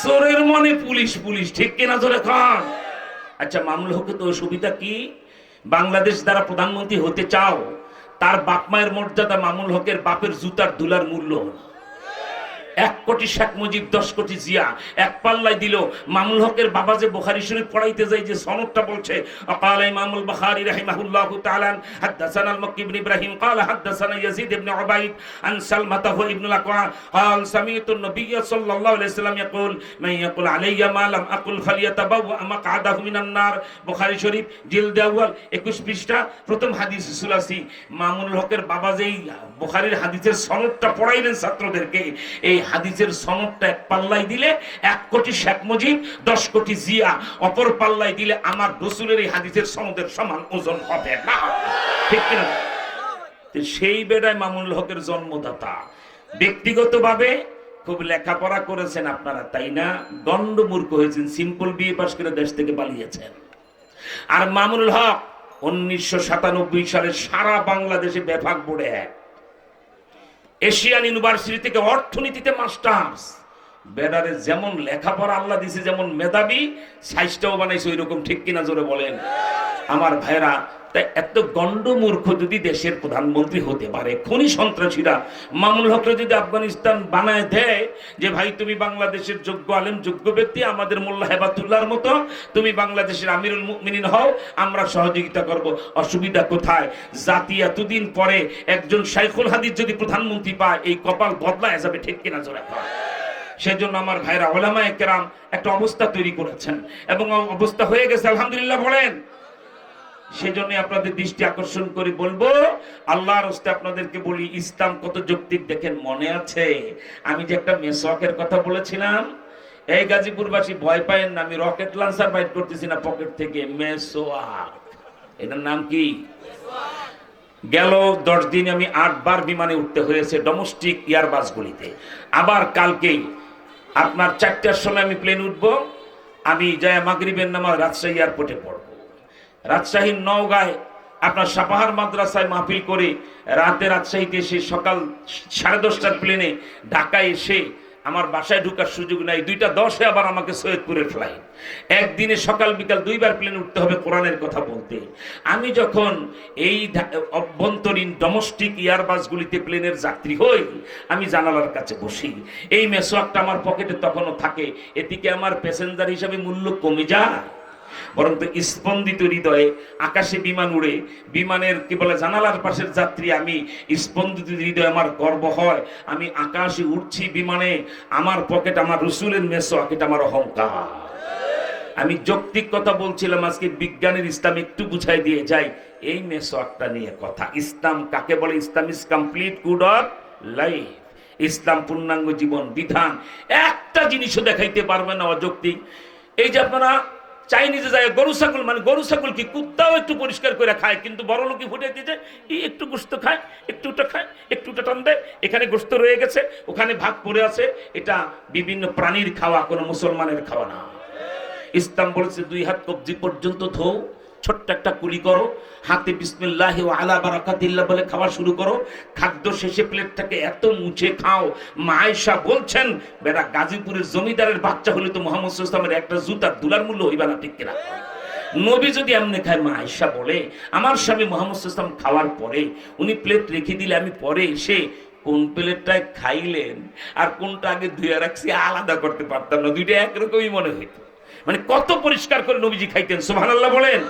চোরের মনে পুলিশ, পুলিশ, ঠিক কিনা? জোরে খান। আচ্ছা, মামুল হকের তো সুবিধা কি? বাংলাদেশ দ্বারা প্রধানমন্ত্রী হতে চাও, তার বাপ মায়ের মর্যাদা মামুল হকের বাপের জুতার দুলার মূল্য। 1 কোটি শেখ মুজিব, 10 কোটি জিয়া এক পাল্লাই দিল। মামুল হকের বাবা যে বুখারী শরীফ পড়াইতে যায়, যে সনদটা বলছে, قال امام البخاري رحمه الله تعالى حدثنا المكي بن ابراهيم قال حدثنا يزيد بن عبيد عن سلمة ابن الاكوع قال سمعت النبي صلى الله عليه وسلم يقول من يقول علي ما لم اقل فليتبوأ مقعده من النار। বুখারী শরীফ জিলদ আউয়াল 21 পৃষ্ঠা, প্রথম হাদিস সুলাসি। মামুনুল হকের বাবা যেই বুখারীর হাদিসের সনদটা পড়াইলেন ছাত্রদেরকে, এই হাদিসের সনদটা এক পাল্লাই দিলে 1 কোটি শেখ মুজিব, 10 কোটি জিয়া, অপর পাল্লাই দিলে আমার রাসূলের এই হাদিসের সনদের সমান ওজন হবে না, ঠিক কিনা? সেই বেড়ায় মামুনুল হকের জন্মদাতা। ব্যক্তিগতভাবে খুব লেখাপড়া করেছেন আপনারা, তাই না? দণ্ডমূর্খ হয়েছেন, সিম্পল বিএ পাশ করে দেশ থেকে পালিয়েছেন। আর মামুনুল হক 1997 সালে সারা বাংলাদেশে ব্যাপক বোর্ডে এশিয়ান ইউনিভার্সিটি থেকে অর্থনীতিতে মাস্টার্স। বেডারে যেমন লেখাপড়া আল্লাহ দিছে, যেমন মেধাবী সাইজটাও বানাইছে ওই রকম, ঠিক কিনা? জোরে বলেন। আমার ভাইরা, তাই এত গণ্ডমূর্খ যদি দেশের প্রধানমন্ত্রী হতে পারে, খনি সন্ত্রাসীরা মামুনুল হকরে যদি আফগানিস্তান বানায় দেয় যে ভাই তুমি বাংলাদেশের যোগ্য আলেম, যোগ্য ব্যক্তি, আমাদের মোল্লা হেবাতুল্লাহর মতো তুমি বাংলাদেশের আমিরুল মুমিনিন হও, আমরা সহযোগিতা করব, অসুবিধা কোথায়? জাতি এতদিন পরে একজন শাইখুল হাদিস যদি প্রধানমন্ত্রী পায়, এই কপাল বদলায় যাবে, ঠিক কিনা জোরে কর। সেজন্য আমার ভাইরা ওলামায়ে কেরাম একটা অবস্থা তৈরি করেছেন এবং অবস্থা হয়ে গেছে, আলহামদুলিল্লাহ বলেন। সেজন্য আপনাদের দৃষ্টি আকর্ষণ করে বলবো, আল্লাহর রাস্তে আপনাদেরকে বলি, ইসলাম কত যৌক্তিক দেখেন। মনে আছে আমি যে একটা মেসওয়াকের কথা বলেছিলাম? এই গাজীপুরবাসী ভয় পায়েন না, আমি রকেট লঞ্চার বাইট করতেছি না পকেট থেকে, মেসওয়াক, এটার নাম কি? গেল 10 দিন আমি 8 বার বিমানে উঠতে হয়েছে ডোমেস্টিক এয়ারবাসগুলিতে। আবার কালকেই আপনার 4টার সময় আমি প্লেন উঠবো, আমি যায় মাগরিবের নামাজ রাজশাহী এয়ারপোর্টে পড়বো। রাজশাহীর নওগাঁয় আপনার সাপাহার মাদ্রাসায় মাহফিল করে রাতে রাজশাহীতে এসে সকাল 10:30টার প্লেনে ঢাকায় এসে আমার বাসায় ঢোকার সুযোগ নাই, 2:10-এ আবার আমাকে সৈয়দপুরের ফ্লাইট। একদিনে সকাল বিকাল 2 বার প্লেন উঠতে হবে কোরআনের কথা বলতে। আমি যখন এই অভ্যন্তরীণ ডোমেস্টিক এয়ারবাসগুলিতে প্লেনের যাত্রী হই, আমি জানালার কাছে বসি, এই মেসওয়াকটা আমার পকেটে তখনও থাকে। এদিকে আমার প্যাসেঞ্জার হিসাবে মূল্য কমে যায়, বরং তো স্পন্দিত হৃদয়ে আকাশে বিমান উড়ে, বিমানের কি বলে জানালার পাশের যাত্রী আমি, স্পন্দিত হৃদয়ে আমার গর্ব হয়, আমি আকাশে উঠছি বিমানে, আমার পকেট আমার রসুলের মেসওয়াক, এটা আমার অহংকার। আমি যৌক্তিক কথা বলছিলাম, আজকে বিজ্ঞানের ইসলাম একটু বুঝাই দিয়ে যাই এই মেসওয়াকটা নিয়ে কথা। ইসলাম কাকে বলে? Islam is complete good of life. Islam পূর্ণাঙ্গ জীবন বিধান, একটা জিনিসও দেখাইতে পারবে না অযৌক্তিক। এই যে আপনারা চাইনিজে যায় গরু ছাগল, মানে গরু ছাগল কি কুত্তাও একটু পরিষ্কার করে খায়, কিন্তু বড় লোকই ফুটে দিয়েছে এই একটু গোস্ত খায়, একটুটা খায়, একটুটা টান দেয়, এখানে গোস্ত রয়ে গেছে, ওখানে ভাগ পড়ে আছে। এটা বিভিন্ন প্রাণীর খাওয়া, কোনো মুসলমানের খাওয়া না। ইসলাম বলেছে 2 হাত কবজি পর্যন্ত ধোও, ছোট্ট একটা কুলি করো, হাতে বিসমিল্লাহি ওয়া আলা বারাকাতিল্লাহ বলে খাওয়া শুরু করো, খাদ্য শেষে প্লেটটাকে এত মুছে খাও। মা আয়েশা বলছেন, বেটা গাজীপুরের জমিদারের বাচ্চা হলে তো মুহাম্মদ সাল্লাল্লাহু আলাইহি ওয়াসাল্লামের একটা জুতার দুলার মূল্য হইবা না, ঠিক কিনা? নবী যদি এমনি খায়, মা আয়েশা বলে আমার স্বামী মুহাম্মদ সাল্লাল্লাহু আলাইহি ওয়াসাল্লাম খাওয়ার পরে উনি প্লেট রেখে দিলে আমি পরে এসে কোন প্লেটটায় খাইলেন আর কোনটা আগে ধুয়ে রাখছি আলাদা করতে পারতাম না, দুইটা একরকমই মনে হইতো। মানে কত পরিষ্কার করে নবীজি খাইতেন, সুবহানাল্লাহ বলেন।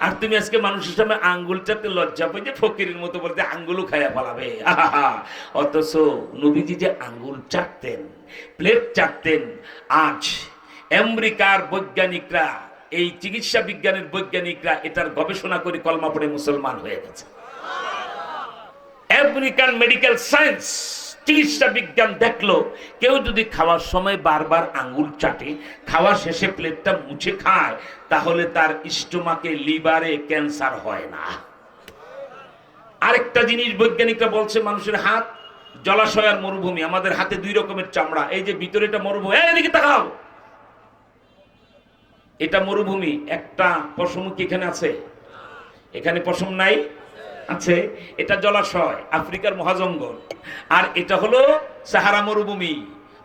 আর তুমি আজকে মানুষের সামনে আঙ্গুল চাটতে লজ্জা পাই, যে ফকিরের মতো বলতে আঙ্গুলও খাইয়া ফেলাবে। অথচ নবীজি যে আঙ্গুল চাটতেন, প্লেট চাটতেন, আজ আমেরিকার বৈজ্ঞানিকরা, এই চিকিৎসা বিজ্ঞানের বৈজ্ঞানিকরা এটার গবেষণা করে কলমা পড়ে মুসলমান হয়ে গেছে। আমেরিকান মেডিকেল সায়েন্স চিকিৎসা বিজ্ঞান দেখলো, কেউ যদি খাওয়ার সময় বারবার আঙ্গুল চাটে, খাওয়া শেষে প্লেটটা মুছে খায়, তাহলে তার স্টোমাকে, লিভারে ক্যান্সার হয় না। আরেকটা জিনিস বৈজ্ঞানিকরা বলছে, মানুষের হাত জলাশয় আর মরুভূমি, আমাদের হাতে 2 রকমের চামড়া। এই যে ভিতরে এটা মরুভূমি, এদিকে তাকাও, এটা মরুভূমি। একটা পশম কি এখানে আছে? এখানে পশম নাই, আছে। এটা জলাশয়, আফ্রিকার মহাজঙ্গল। আর এটা হলো সাহারা মরুভূমি।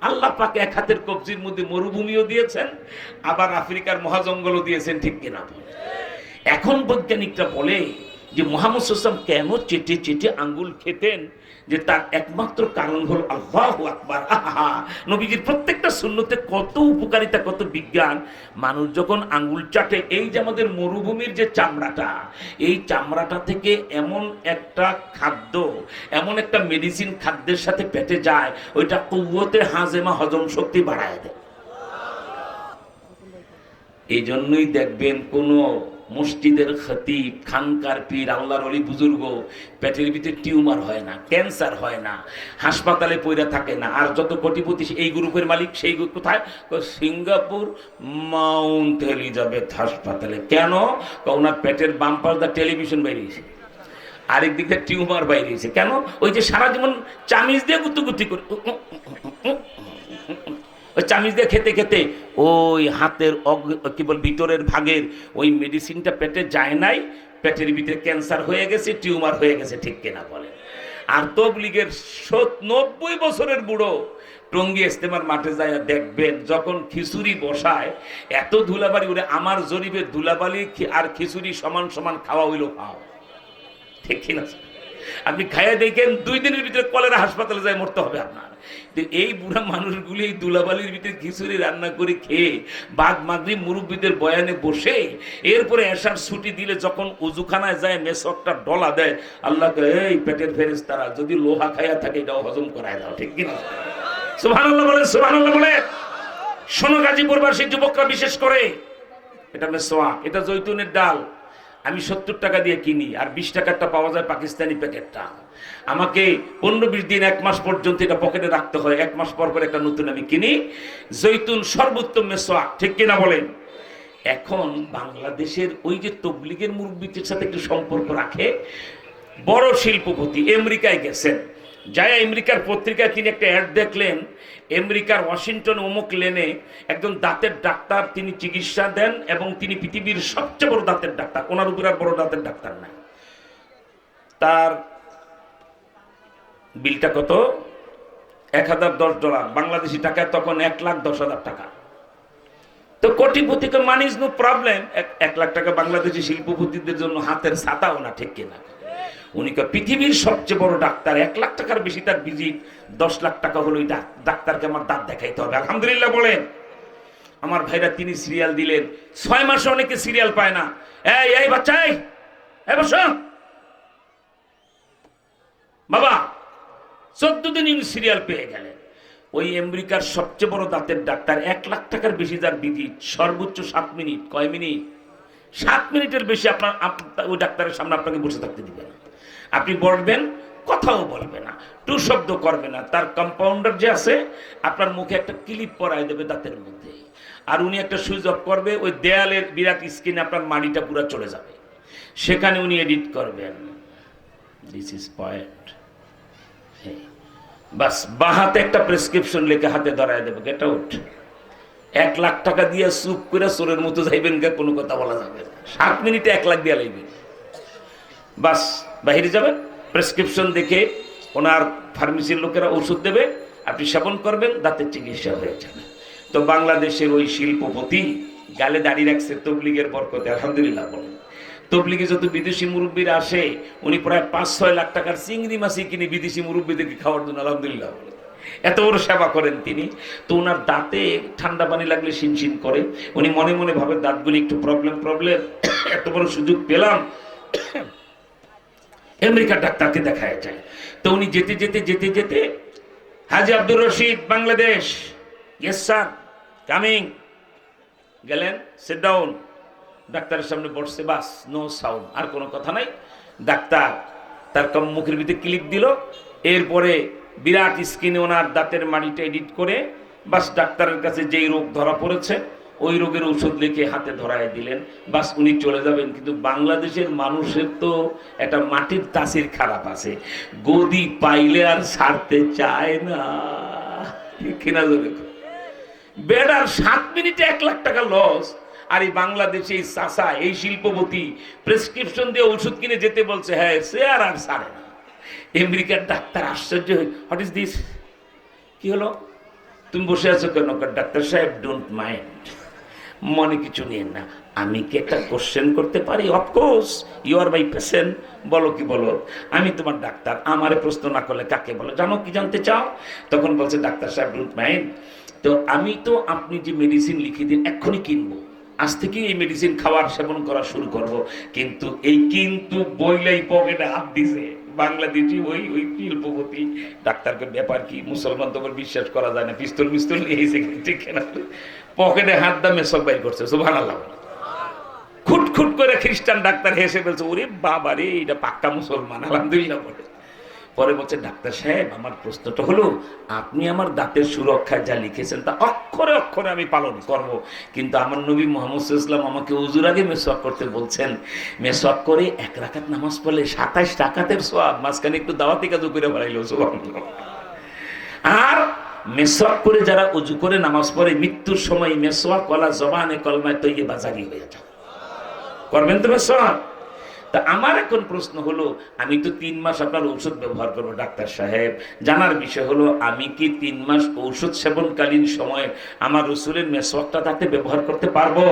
আল্লাহ পাক এক হাতের কবজির মধ্যে মরুভূমিও দিয়েছেন, আবার আফ্রিকার মহাজঙ্গলও দিয়েছেন, ঠিক কিনা? এখন বৈজ্ঞানিকরা বলে যে মুহাম্মদ সাল্লাল্লাহু আলাইহি ওয়াসাল্লাম কেন চেটে চেটে আঙ্গুল খেতেন, যে তার একমাত্র কারণ হল আল্লাহু আকবার। আহা, নবীজির প্রত্যেকটা সুন্নতে কত উপকারিতা, কত বিজ্ঞান। মানুষ যখন আঙ্গুল চাটে, এই যে আমাদের মরুভূমির যে চামড়াটা, এই চামড়াটা থেকে এমন একটা খাদ্য, এমন একটা মেডিসিন খাদ্যের সাথে পেটে যায়, ওইটা কুওয়াতে হাজেমা, হজম শক্তি বাড়ায় দেয়। এই জন্যই দেখবেন কোন মসজিদের খতিব, খানকার পীর, আল্লাহর ওলি বুজুর্গ পেটের ভিতরে টিউমার হয় না, ক্যান্সার হয় না, হাসপাতালে পইরা থাকে না। আর যত কোটিপতি এই গ্রুপের মালিক, সেই কোথায়? সিঙ্গাপুর মাউন্ট এলিজাবেথ হাসপাতালে। কেন? ওনার পেটের বাম পাশ দা টেলিভিশন বেরিয়েছে, আরেক দিক দিয়ে টিউমার বাইরেছে। কেন? ওই যে সারা জীবন চামিচ দিয়ে গুতুগুতি করে, ওই চামিচ দিয়ে খেতে খেতে ওই হাতের কি বল ভিতরের ভাগের ওই মেডিসিনটা পেটে যায় নাই, পেটের ভিতরে ক্যান্সার হয়ে গেছে, টিউমার হয়ে গেছে, ঠিক কিনা বলেন? আর তবলিগের 90 বছরের বুড়ো টঙ্গী ইস্তেমার মাঠে যায় দেখবেন যখন খিচুড়ি বসায় এত ধুলাবালি উড়ে, আমার জরিপের ধুলাবালি আর খিচুড়ি সমান সমান খাওয়া হইল খাও, ঠিক কিনা? আপনি খাইয়া দেখেন 2 দিনের ভিতরে কলেরা হাসপাতালে যায় মরতে হবে আপনার। এই বুড়া মানুষগুলি এই দুলাবালির ভিতরে খিচুড়ি রান্না করে খেয়ে বাদ মাগরিব মুরব্বীদের বয়ানে বসে এরপরে এশার ছুটি দিলে যখন উজুখানায় যায় মেসকটা ডলা দেয়, আল্লাহকে এই পেটের ফেরেশতারা যদি লোহা খাইয়া থাকে এটাও হজম করায় দাও, ঠিক কিনা? সুবহানাল্লাহ বলে, সুবহানাল্লাহ বলে। শোনো গাজীপুরবাসী যুবকরা বিশেষ করে, এটা মেসওয়াক, এটা জৈতুনের ডাল আমি 70 টাকা দিয়ে কিনি, আর 20 টাকারটা পাওয়া যায় পাকিস্তানি প্যাকেটটা। আমাকে 15-20 দিন 1 মাস পর্যন্ত এটা পকেটে রাখতে হয়, 1 মাস পর পর একটা নতুন আমি কিনি। জৈতুন সর্বোত্তম মেসওয়াক, ঠিক কিনা বলেন? এখন বাংলাদেশের ওই যে তবলিগের মুরব্বীদের সাথে একটু সম্পর্ক রাখে বড় শিল্পপতি, আমেরিকায় গেছেন, যায় আমেরিকার পত্রিকায় তিনি একটা অ্যাড দেখলেন, আমেরিকার ওয়াশিংটন অমুক লেনে একজন দাঁতের ডাক্তার, তিনি চিকিৎসা দেন এবং তিনি পৃথিবীর সবচেয়ে বড় দাঁতের ডাক্তার, ওনার উপর আর বড় দাঁতের ডাক্তার নাই। তার বিলটা কত? $1010, বাংলাদেশি টাকায় তখন 1,10,000 টাকা। তো কোটিপতিকে মানিজ নো প্রবলেম, 1 লাখ টাকা বাংলাদেশি শিল্পপতিদের জন্য হাতের ছাতাও না, ঠিক কিনা? উনি পৃথিবীর সবচেয়ে বড় ডাক্তার, 1 লাখ টাকার বেশি তার ভিজিট, 10 লাখ টাকা হলো ডাক্তারকে আমার দাঁত দেখাইতে হবে, আলহামদুলিল্লাহ বলেন। আমার ভাইরা তিনি সিরিয়াল দিলেন, 6 মাসে অনেকে সিরিয়াল পায় না। এই বাচ্চা, এই বসো বাবা, 14 দিন সিরিয়াল পেয়ে গেলেন। ওই আমেরিকার সবচেয়ে বড় দাঁতের ডাক্তার, 1 লাখ টাকার বেশি যার ভিজিট, সর্বোচ্চ 7 মিনিট। কয় মিনিট? 7 মিনিটের বেশি আপনার ওই ডাক্তারের সামনে আপনাকে বসে থাকতে দিবে না। আপনি বলবেন, কথাও বলবে না, টু শব্দ করবে না। তার কম্পাউন্ডার যে আছে আপনার মুখে একটা ক্লিপ পরায় দেবে দাঁতের মধ্যে, আর উনি একটা সুইচ অফ করবে, ওই দেয়ালের বিরাট স্ক্রিনে আপনার মাড়িটা পুরো চলে যাবে, সেখানে উনি এডিট করবেন, দিস ইজ পয়েন্ট। বাস বাহাতে একটা প্রেসক্রিপশন লিখে হাতে ধরায় দেবে, গেট আউট। 1 লাখ টাকা দিয়ে চুপ করে চোরের মতো যাইবেন, কোনো কথা বলা যাবে না। 7 মিনিটে 1 লাখ দিয়ে লাইবেন, বাস বাহিরে যাবেন, প্রেসক্রিপশন দেখে ওনার ফার্মেসির লোকেরা ওষুধ দেবে, আপনি সেবন করবেন, দাঁতের চিকিৎসা হয়ে যাবে। তো বাংলাদেশের ওই শিল্পপতি গালে দাঁড়িয়ে রাখছে তবলিগের বরকতে, আলহামদুলিল্লাহ বলেন। তবলিগে যত বিদেশি মুরব্বীরা আসে, উনি প্রায় 5-6 লাখ টাকার চিংড়ি মাছই কিনে বিদেশি মুরব্বীদেরকে খাওয়ার জন্য, আলহামদুলিল্লাহ বলেন। এত বড় সেবা করেন তিনি। তো ওনার দাঁতে ঠান্ডা পানি লাগলে শিনশিন করে, উনি মনে মনে ভাবে দাঁতগুলি একটু প্রবলেম, এত বড় সুযোগ পেলাম, আমেরিকার ডাক্তারকে দেখায় যায়। তো উনি যেতে যেতে যেতে যেতে Haji Abdur Rashid Bangladesh, yes sir coming, গেলেন, সিট ডাউন, ডাক্তারের সামনে বসছে, বাস নো সাউন্ড, আর কোনো কথা নাই। ডাক্তার তার মুখের ভিতরে ক্লিপ দিল, এরপরে বিরাট স্ক্রিনে ওনার দাঁতের মাড়িটা এডিট করে বাস ডাক্তারের কাছে যেই রোগ ধরা পড়েছে ওই রোগের ওষুধ লিখে হাতে ধরায় দিলেন, বাস উনি চলে যাবেন। কিন্তু বাংলাদেশের মানুষের তো একটা মাটির তাসির খারাপ আছে, গদি পাইলে আর ছাড়তে চায় না, কিনা? বেড়ার 7 মিনিটে 1 লাখ টাকা লস। আর এই বাংলাদেশে এই চাষা, এই শিল্পপতি প্রেসক্রিপশন দিয়ে ওষুধ কিনে যেতে বলছে, হ্যাঁ সে আর ছাড়ে না। আমেরিকার ডাক্তার আশ্চর্য, হোয়াট ইজ দিস? কি হলো, তুমি বসে আছো কেন? ডাক্তার সাহেব ডোন্ট মাইন্ড, মনে কিছু নিয়ে না, আমি কি একটা কোশ্চেন করতে পারি? Of course, you are my patient, বলো কি বলো, আমি তোমার ডাক্তার, আমারে প্রশ্ন না করলে কাকে বলো? জানো কি জানতে চাও? তখন বলছে ডাক্তার সাহেব ডোন্ট মাইন্ড, তো আমি তো আপনি যে মেডিসিন লিখে দিন এক্ষুনি কিনবো, আজ থেকে এই মেডিসিন খাওয়ার সেবন করা শুরু করব। কিন্তু এই কিন্তু বইলাই পকেটে হাত দিছে বাংলাদেশি ওই শিল্পপতি। ডাক্তারকে ব্যাপার কি, মুসলমান তো বিশ্বাস করা যায় না, পিস্তল নিয়েছে, ঠিক না? পকেটে হাত দা মেসক বাইর করছে, সুবহানাল্লাহ। খুট করে খ্রিস্টান ডাক্তার হেসে বলছে, ওরে বাবা রে, এটা পাক্কা মুসলমান, আলহামদুলিল্লাহ বলে। পরে বলছে, ডাক্তার সাহেব আমার প্রশ্নটা হলো, আপনি আমার দাঁতের সুরক্ষায় যা লিখেছেন তা অক্ষরে অক্ষরে আমি পালন করব, কিন্তু আমার নবী মুহাম্মদ সাল্লাল্লাহু আলাইহি ওয়াসাল্লাম আমাকে ওযুর আগে মেসওয়াক করতে বলছেন, মেসওয়াক করে 1 রাকাত নামাজ পড়লে 27 রাকাতের সওয়াব, মাঝখানে একটু দাওয়াতি কাজ করে বাড়াইলো, সুবহানাল্লাহ। আর মেসওয়াক করে যারা ওযু করে নামাজ পড়ে, মৃত্যুর সময় মেসওয়াক ওয়ালা জবানে কলমায়ে তৈয়্যিবা জারি হয়ে যায়। করবেন তো মেসওয়াক? তা আমার এখন প্রশ্ন হলো, আমি তো 3 মাস আপনার ঔষধ ব্যবহার করবো ডাক্তার সাহেব, জানার বিষয় হলো আমি কি 3 মাস ঔষধ সেবনকালীন সময়ে আমার রসুলের মেসওয়াকটা তাতে ব্যবহার করতে পারবো?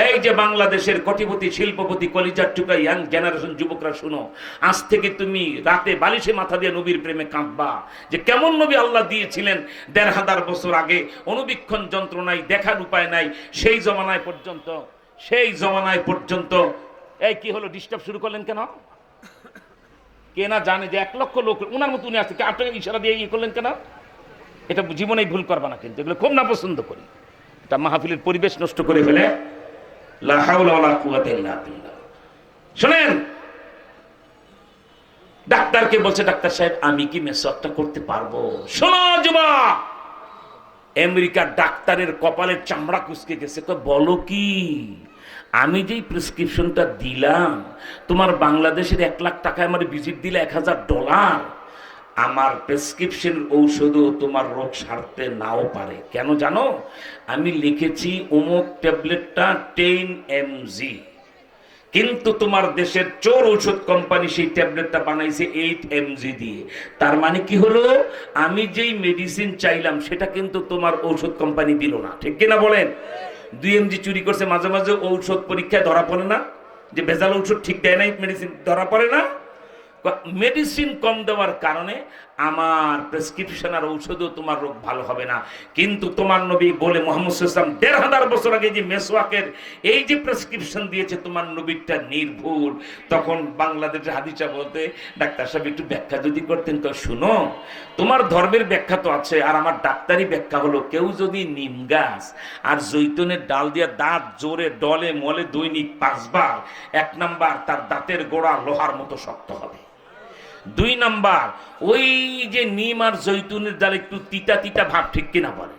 এই যে বাংলাদেশের কোটিপতি, শিল্পপতি, কলিজার টুকা ইয়াং জেনারেশন যুবকরা, শুনো, আজ থেকে তুমি রাতে বালিশে মাথা দিয়ে নবীর প্রেমে কাঁদবা, যে কেমন নবী আল্লাহ দিয়েছিলেন 1500 বছর আগে, অনুবীক্ষণ যন্ত্র নাই, দেখার উপায় নাই, সেই জমানায় পর্যন্ত এই কি হলো, ডিস্টার্ব শুরু করলেন কেন? কে না জানে যে 1 লক্ষ লোক ওনার মতো উনি আসছে, আপনাকে ইশারা দিয়ে করলেন কেন? এটা জীবনেই ভুল করবা না, কিন্তু এগুলো খুব না পছন্দ করি, এটা মাহফিলের পরিবেশ নষ্ট করে ফেলে। লা হাওলা ওয়ালা কুওয়াতা ইল্লা বিল্লাহ। শুনেন, ডাক্তারকে বলছে, ডাক্তার সাহেব আমি কি মেসওয়াকটা করতে পারবো? শোনো যুবক, আমেরিকার ডাক্তারের কপালের চামড়া কুঁচকে গেছে। বলো কি? আমি যেই প্রেসক্রিপশনটা দিলাম, তোমার বাংলাদেশের 1 লাখ টাকায় আমার ভিজিট দিলে $1000, আমার প্রেসক্রিপশনের ঔষধও তোমার রোগ সারতে নাও পারে। কেন জানো? আমি লিখেছি অমুক ট্যাবলেটটা 10 mg, কিন্তু তোমার দেশের চোর ঔষধ কোম্পানি সেই ট্যাবলেটটা বানাইছে 8 mg দিয়ে। তার মানে কি হলো, আমি যেই মেডিসিন চাইলাম সেটা কিন্তু তোমার ঔষধ কোম্পানি দিল না। ঠিক কিনা বলেন? 2 mg চুরি করছে। মাঝে মাঝে ঔষধ পরীক্ষায় ধরা পড়ে না যে ভেজাল ঔষধ ঠিক দেয় নাই, মেডিসিন ধরা পড়ে না? মেডিসিন কম দেওয়ার কারণে আমার প্রেসক্রিপশন আর ঔষধও তোমার রোগ ভালো হবে না। কিন্তু তোমার নবী বলে মুহাম্মদ সাল্লাল্লাহু আলাইহি ওয়াসাল্লাম 1500 বছর আগে যে মেসওয়াকের এই যে প্রেসক্রিপশন দিয়েছে, তোমার নবীটা নির্ভুল। তখন বাংলাদেশের হাদিসা বলতে, ডাক্তার সাহেব একটু ব্যাখ্যা যদি করতেন। তো শুনো, তোমার ধর্মের ব্যাখ্যা তো আছে, আর আমার ডাক্তারি ব্যাখ্যা হলো, কেউ যদি নিম গাছ আর জৈতুনের ডাল দিয়ে দাঁত জোরে ডলে মলে দৈনিক 5 বার, 1 নাম্বার তার দাঁতের গোড়া লোহার মতো শক্ত হবে। 2 নাম্বার, ওই যে নিম আর জৈতুনের ডাল একটু তিতা তিতা ভাব, ঠিক কিনা বলেন?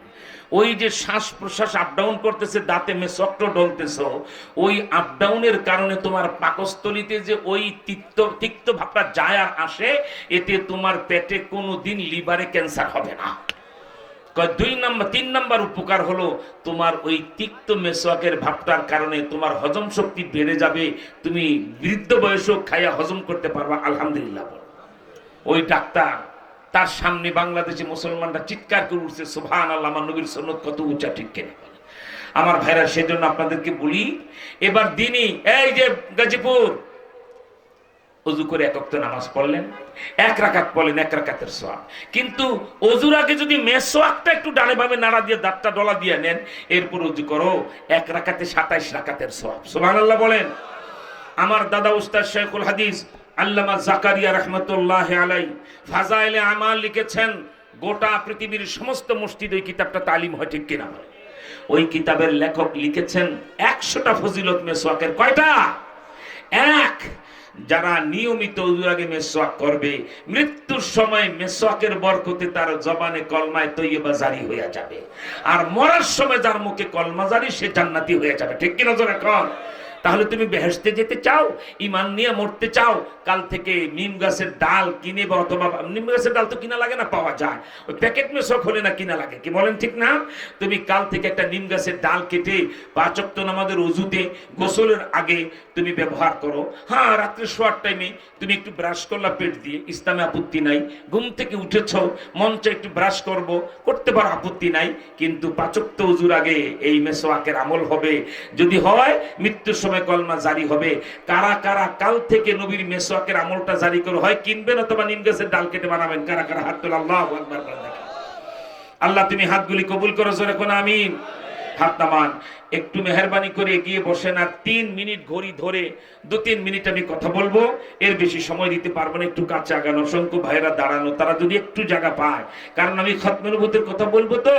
ওই যে শ্বাস প্রশ্বাস আপ ডাউন করতেছে, দাঁতে মেসওয়াকটা ডলতেছ, ওই আপ ডাউনের কারণে তোমার পাকস্থলিতে যে ওই তিক্ত ভাবটা যায় আর আসে, এতে তোমার পেটে কোনোদিন লিভারে ক্যান্সার হবে না। 3 নাম্বার উপকার হলো, তোমার ওই তিক্ত মেসওয়াকের ভাবটার কারণে তোমার হজম শক্তি বেড়ে যাবে, তুমি বৃদ্ধ বয়সেও খাইয়া হজম করতে পারবা। আলহামদুলিল্লাহ। ওই ডাক্তার, তার সামনে বাংলাদেশে মুসলমানরা চিৎকার করে উঠছে, সুবহানাল্লাহ, আমার নবীর সুন্নাত কত উঁচা, ঠিক কিনা? আমার ভাইরা, সেজন্য আপনাদেরকে বলি, এবার দিনই এই যে গাজীপুর অজু করে 1 ওয়াক্ত নামাজ পড়লেন, 1 রাকাত পড়লেন, 1 রাকাতের সওয়াব। কিন্তু অজুর আগে যদি মেসওয়াকটা একটু ডানে বামে নাড়া দিয়ে দাঁতটা ডলা দিয়ে নেন, এরপর অজু করো, 1 রাকাতে 27 রাকাতের সওয়াব। সুবহানাল্লাহ বলেন। আমার দাদা উস্তাদ শেখুল হাদিস আল্লামা জাকারিয়া রাহমাতুল্লাহ আলাই ফাজাইলে আমাল লিখেছেন। গোটা পৃথিবীর সমস্ত মসজিদ ওই কিতাবটা তালিম হয়, ঠিক কিনা? ওই কিতাবের লেখক লিখেছেন 100টা ফজিলত মেসওয়াকের। কয়টা? 1। যারা নিয়মিত ওযুর আগে মেসওয়াক করবে, মৃত্যুর সময় মেসওয়াকের বরকতে তার জবানে কলমায়ে তৈয়বা জারি হয়ে যাবে, আর মরার সময় যার মুখে কলমা জারি সে জান্নাতি হয়ে যাবে। ঠিক কিনা জোরে কোন? তাহলে তুমি বেহেশতে যেতে চাও, ঈমান নিয়ে মরতে চাও, কাল থেকে নিম গাছের ডাল কিনে বা অথবা নিম গাছের ডাল তো কিনা লাগে না, পাওয়া যায়, ওই প্যাকেট মেসওয়াক হলে না কিনা লাগে, কি বলেন ঠিক না? তুমি কাল থেকে একটা নিম গাছের ডাল কেটে 5 ওয়াক্ত নামাজের ওযুতে গোসলের আগে তুমি ব্যবহার করো। হ্যাঁ, রাত্রে শোয়ার টাইমে তুমি একটু ব্রাশ করলা পেট দিয়ে, ইসলামে আপত্তি নাই। ঘুম থেকে উঠেছ, মন চায় একটু ব্রাশ করতে পারো, আপত্তি নাই। কিন্তু 5 ওয়াক্ত ওযুর আগে এই মেসওয়াকের আমল হবে। যদি হয়, মৃত্যুর সময় কলমা জারি হবে। কারা কারা কাল থেকে নবীর মেসওয়াকের আমলটা জারি করে হয় কিনবেন অথবা নিম গাছের ডাল কেটে বানাবেন? কারা কারা হাত তোলা? আল্লাহু আকবার। আল্লাহ তুমি হাতগুলি কবুল করো, জোরে কোন আমিন। হাত নামান, একটু মেহরবানি করে এগিয়ে বসেন। আর 3 মিনিট ঘড়ি ধরে 2-3 মিনিট আমি কথা বলবো, এর বেশি সময় দিতে পারবো না। একটু কাছে আগানো, অসংখ্য ভাইরা দাঁড়ানো, তারা যদি একটু জায়গা পায়, কারণ আমি খতমে নবুতের কথা বলবো তো